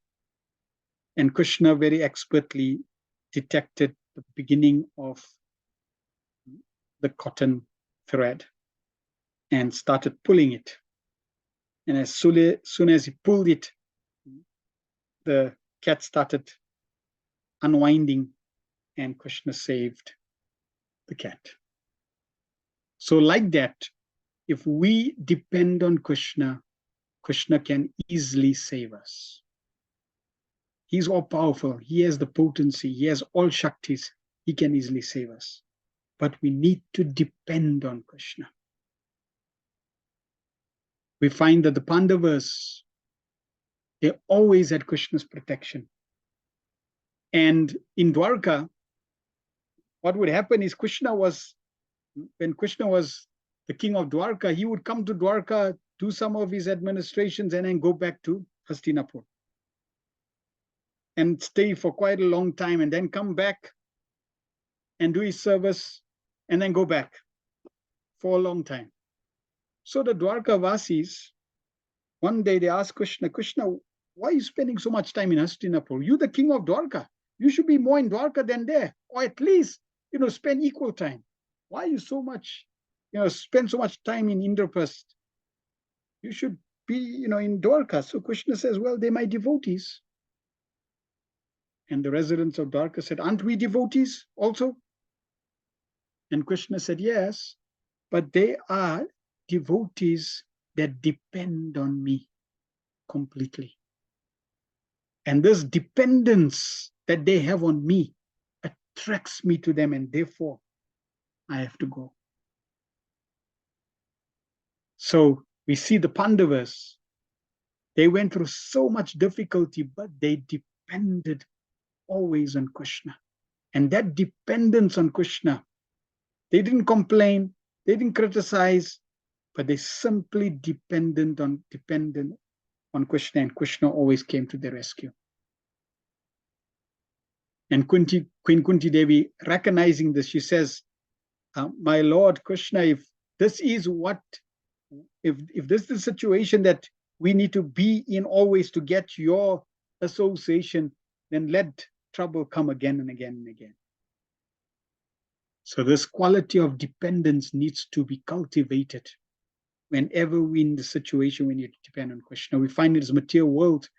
And Krishna very expertly detected the beginning of the cotton thread and started pulling it. And as soon as he pulled it, the cat started unwinding, and Krishna saved the cat. So like that, if we depend on Krishna, Krishna can easily save us. He's all powerful. He has the potency. He has all Shaktis. He can easily save us. But we need to depend on Krishna. We find that the Pandavas, they always had Krishna's protection. And in Dwarka, what would happen is when Krishna was the king of Dwarka, he would come to Dwarka, do some of his administrations, and then go back to Hastinapur and stay for quite a long time, and then come back and do his service, and then go back for a long time. So the Dwarka Vasis, one day they asked Krishna, Krishna, why are you spending so much time in Hastinapur? You're the king of Dwarka. You should be more in Dwarka than there, or at least, spend equal time. Why are you spend so much time in Indraprasth? You should be, in Dwarka. So Krishna says, well, they're my devotees. And the residents of Dwarka said, aren't we devotees also? And Krishna said, yes, but they are devotees that depend on me completely. And this dependence that they have on me attracts me to them, and therefore I have to go. So we see the Pandavas, they went through so much difficulty, but they depended always on Krishna. And that dependence on Krishna, they didn't complain, they didn't criticize, but they simply depended on Krishna, and Krishna always came to their rescue. And Queen Kunti Devi, recognizing this, she says, my Lord Krishna, if this is the situation that we need to be in always to get your association, then let trouble come again and again and again. So this quality of dependence needs to be cultivated whenever we're in the situation we need to depend on Krishna. We find in this material world,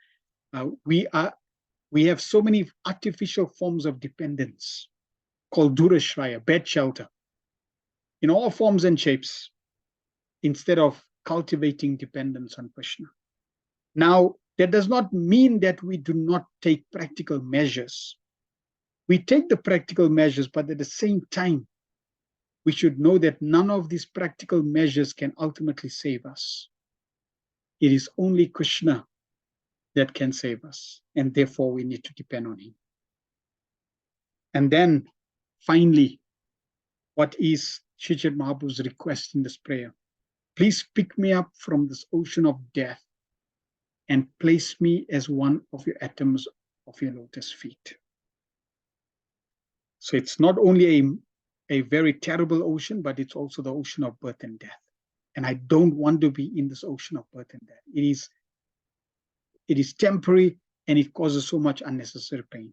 we have so many artificial forms of dependence called durashraya, bed shelter, in all forms and shapes, instead of cultivating dependence on Krishna. Now, that does not mean that we do not take practical measures. We take the practical measures, but at the same time, we should know that none of these practical measures can ultimately save us. It is only Krishna that can save us, and therefore we need to depend on him. And then, finally, what is Sri Mahaprabhu's request in this prayer? Please pick me up from this ocean of death and place me as one of your atoms of your lotus feet. So it's not only a very terrible ocean, but it's also the ocean of birth and death. And I don't want to be in this ocean of birth and death. It is temporary, and it causes so much unnecessary pain.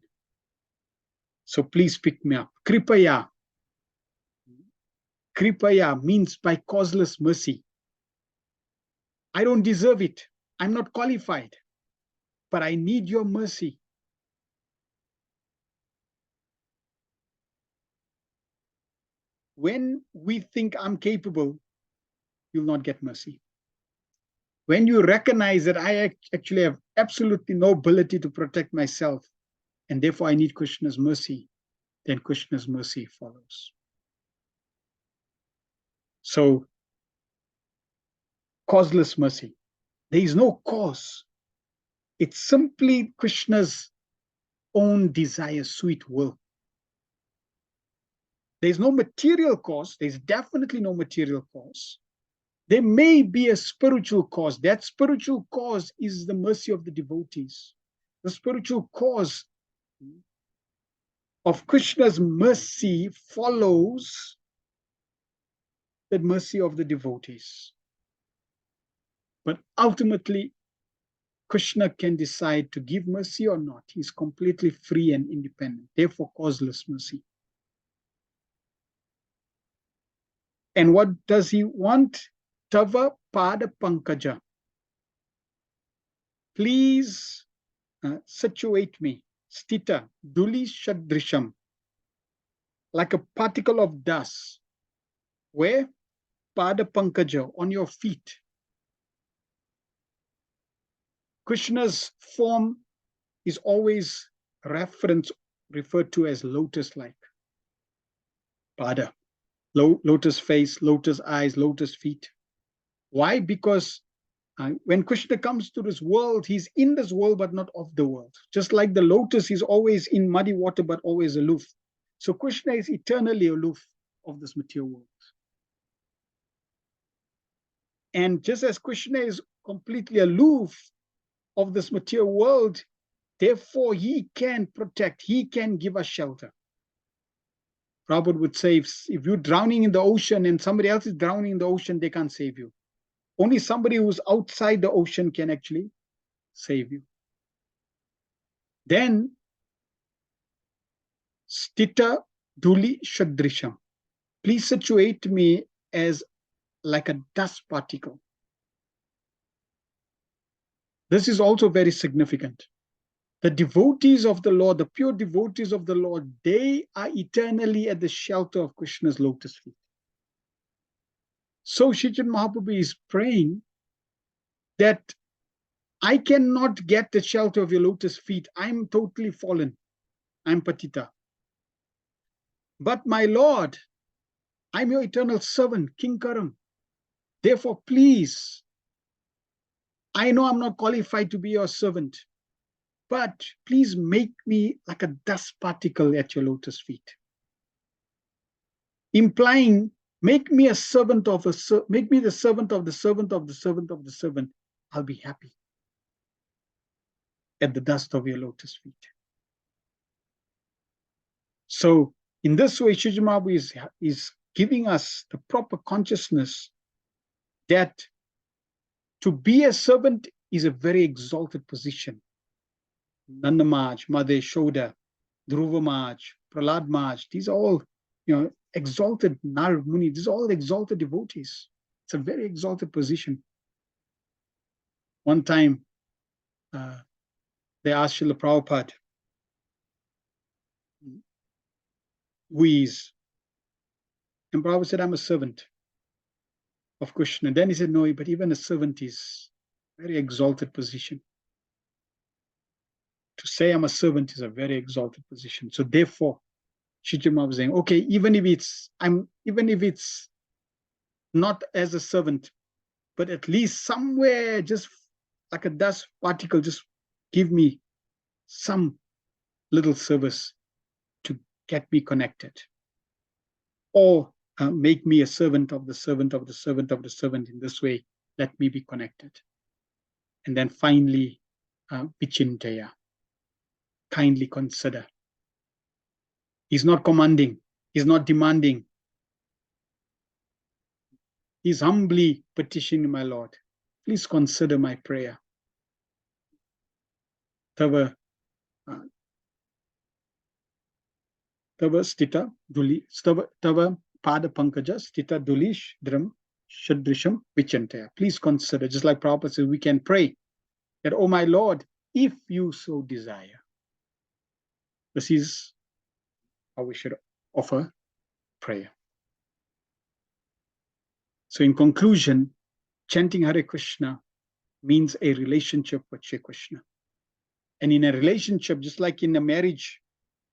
So please pick me up. Kripaya. Kripaya means by causeless mercy. I don't deserve it. I'm not qualified, but I need your mercy. When we think I'm capable, you'll not get mercy. When you recognize that I actually have absolutely no ability to protect myself, and therefore I need Krishna's mercy, then Krishna's mercy follows. So, causeless mercy. There is no cause. It's simply Krishna's own desire, sweet will. There's no material cause. There's definitely no material cause. There may be a spiritual cause. That spiritual cause is the mercy of the devotees. The spiritual cause of Krishna's mercy follows the mercy of the devotees. But ultimately, Krishna can decide to give mercy or not. He's completely free and independent, therefore causeless mercy. And what does he want? Tava pada pankaja. Please situate me, stita, duli shadrisham, like a particle of dust. Where? Pada pankaja, on your feet. Krishna's form is always referred to as lotus-like. Pada, lotus face, lotus eyes, lotus feet. Why? Because when Krishna comes to this world, he's in this world but not of the world. Just like the lotus is always in muddy water but always aloof. So Krishna is eternally aloof of this material world. And just as Krishna is completely aloof of this material world, therefore he can protect, he can give us shelter. Prabhupada would say, if you're drowning in the ocean and somebody else is drowning in the ocean, they can't save you. Only somebody who's outside the ocean can actually save you. Then, Stita Duli Shadrisham. Please situate me as like a dust particle. This is also very significant. The devotees of the Lord, the pure devotees of the Lord, they are eternally at the shelter of Krishna's lotus feet. So Chaitanya Mahaprabhu is praying that I cannot get the shelter of your lotus feet. I'm totally fallen. I'm patita. But my Lord, I'm your eternal servant, Kinkaram. Therefore, please, I know I'm not qualified to be your servant, but please make me like a dust particle at your lotus feet. Implying, make me a servant of make me the servant of the servant of the servant of the servant. I'll be happy at the dust of your lotus feet. So in this way, Chaitanya Mahaprabhu is giving us the proper consciousness that to be a servant is a very exalted position. Nanda Maharaj, Madhe Shoda, Dhruva Maharaj, Prahlad Maharaj, these are all, exalted Narad Muni, these are all exalted devotees. It's a very exalted position. One time, they asked Srila Prabhupada, who is? And Prabhupada said, I'm a servant of Krishna. Then he said, no, but even a servant is a very exalted position. To say I'm a servant is a very exalted position. So therefore, Chaitanya was saying, okay, even if it's not as a servant, but at least somewhere, just like a dust particle, just give me some little service to get me connected. Or make me a servant of the servant of the servant of the servant. In this way, let me be connected. And then finally, Vichintaya, kindly consider. He's not commanding, he's not demanding. He's humbly petitioning my Lord, please consider my prayer. Tava stita duli, tava pada pankaja stita dulish dram shadrisham vichantaya. Please consider, just like Prabhupada says, we can pray that, oh my Lord, if you so desire. This is how we should offer prayer. So in conclusion, chanting Hare Krishna means a relationship with Shri Krishna. And in a relationship, just like in a marriage,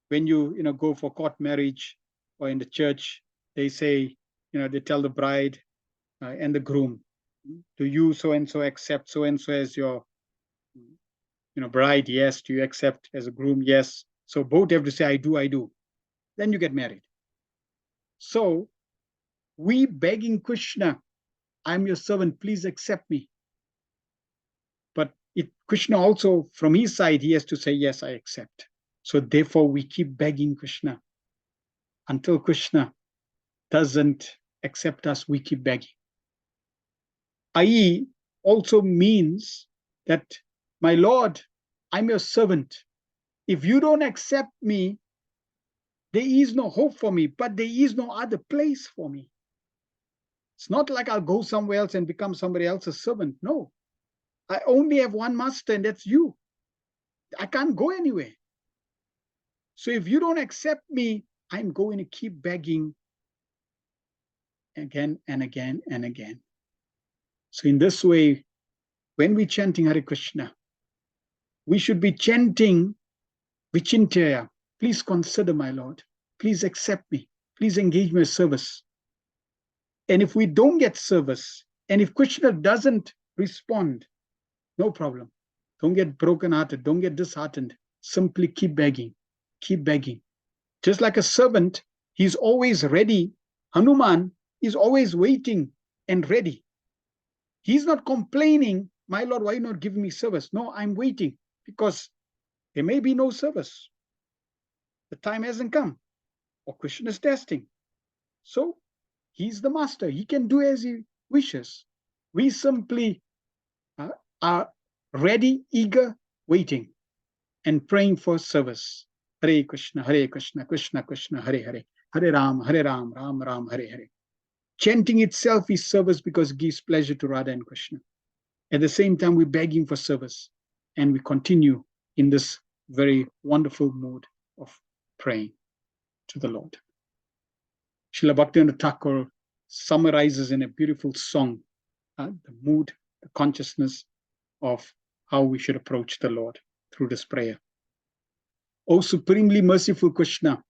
when you go for court marriage, or in the church, they say, they tell the bride and the groom, do you so and so accept so and so as your bride? Yes. Do you accept as a groom? Yes. So both have to say, I do. Then you get married. So we begging Krishna, I'm your servant, please accept me. But Krishna also, from his side, he has to say, yes, I accept. So therefore, we keep begging Krishna. Until Krishna doesn't accept us, we keep begging. I also means that, my Lord, I'm your servant. If you don't accept me, there is no hope for me, but there is no other place for me. It's not like I'll go somewhere else and become somebody else's servant. No, I only have one master, and that's you. I can't go anywhere. So if you don't accept me, I'm going to keep begging again and again and again. So in this way, when we're chanting Hare Krishna, we should be chanting Vichintya. Please consider, my Lord. Please accept me. Please engage my service. And if we don't get service, and if Krishna doesn't respond, no problem. Don't get brokenhearted. Don't get disheartened. Simply keep begging. Keep begging. Just like a servant, he's always ready. Hanuman is always waiting and ready. He's not complaining, my Lord, why are you not giving me service? No, I'm waiting because there may be no service. The time hasn't come, or Krishna is testing. So he's the master. He can do as he wishes. We simply are ready, eager, waiting, and praying for service. Hare Krishna, Krishna Krishna, Hare Hare, Hare Ram, Ram Ram, Hare Hare. Chanting itself is service because it gives pleasure to Radha and Krishna. At the same time, we're begging for service, and we continue in this very wonderful mood of praying to the Lord. Srila Bhaktivinoda Thakur summarizes in a beautiful song the mood, the consciousness of how we should approach the Lord through this prayer. O supremely merciful Krishna,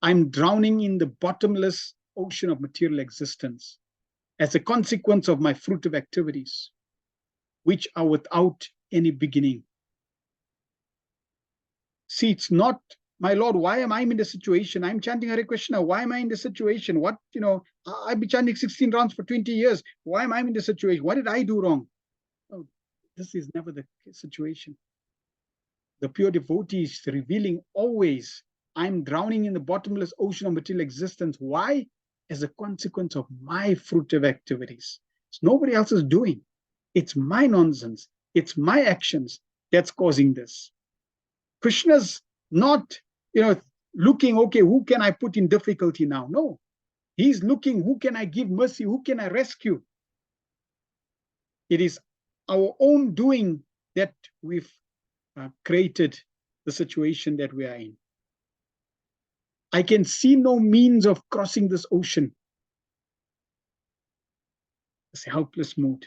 I'm drowning in the bottomless ocean of material existence as a consequence of my fruitive activities, which are without any beginning. See, it's not, my Lord, why am I in this situation? I'm chanting Hare Krishna. Why am I in this situation? What, I've been chanting 16 rounds for 20 years. Why am I in this situation? What did I do wrong? Oh, this is never the situation. The pure devotee is revealing always, I'm drowning in the bottomless ocean of material existence. Why? As a consequence of my fruitive activities. It's nobody else is doing. It's my nonsense. It's my actions that's causing this. Krishna's not, looking, okay, who can I put in difficulty now? No, he's looking, who can I give mercy? Who can I rescue? It is our own doing that we've created the situation that we are in. I can see no means of crossing this ocean. It's a helpless mood.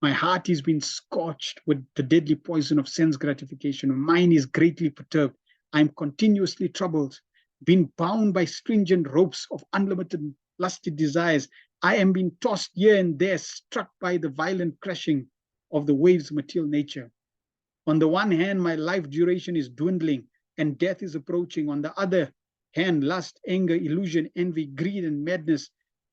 My heart is being scorched with the deadly poison of sense gratification. My mind is greatly perturbed. I'm continuously troubled, being bound by stringent ropes of unlimited lusty desires. I am being tossed here and there, struck by the violent crashing of the waves of material nature. On the one hand, my life duration is dwindling and death is approaching. On the other hand, lust, anger, illusion, envy, greed, and madness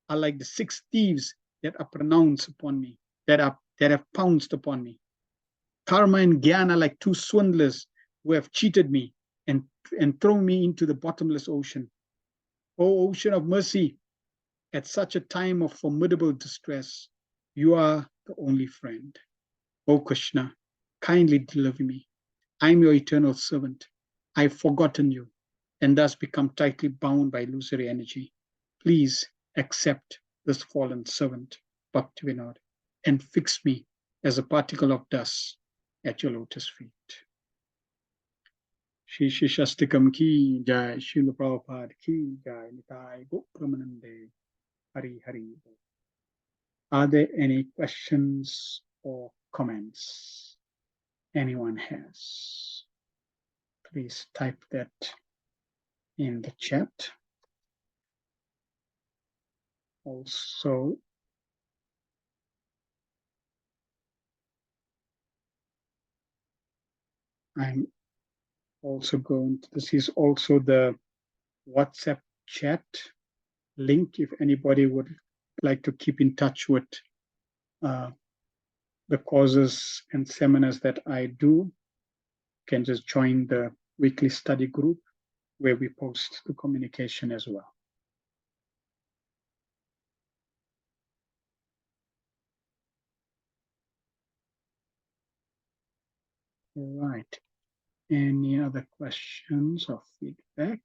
are like the 6 thieves that are pronounced upon me, that have pounced upon me. Karma and Jnana are like 2 swindlers who have cheated me and thrown me into the bottomless ocean. O ocean of mercy, at such a time of formidable distress, you are the only friend. O Krishna, kindly deliver me. I am your eternal servant. I have forgotten you and thus become tightly bound by illusory energy. Please accept this fallen servant, Bhaktivinoda, and fix me as a particle of dust at your lotus feet. Shri Siksastakam ki jai, Srila Prabhupada ki jai, Nitai Gopramanande, Hari Hari. Are there any questions or comments anyone has? Please type that in the chat. Also, I'm also going to, this is also the WhatsApp chat link. If anybody would like to keep in touch with the courses and seminars that I do, can just join the weekly study group where we post the communication as well. All right. Any other questions or feedback?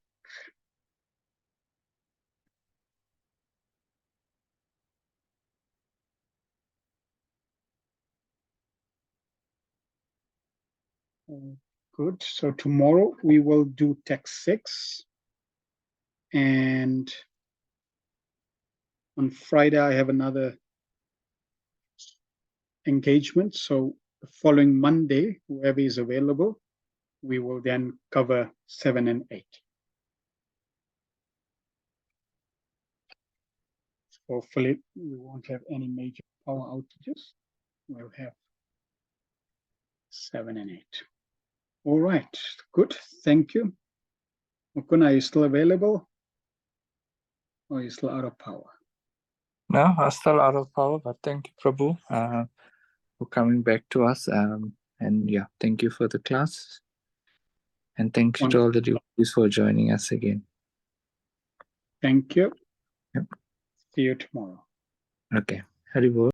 Good. So tomorrow we will do text 6. And on Friday, I have another engagement. So the following Monday, whoever is available, we will then cover 7 and 8. Hopefully, we won't have any major power outages. We'll have 7 and 8. All right, good. Thank you. Mukund, are you still available? Or are you still out of power? No, I'm still out of power, but thank you, Prabhu, for coming back to us. And yeah, thank you for the class. And thank you to all the devotees for joining us again. Thank you. Yep. See you tomorrow. Okay. Hari Bol.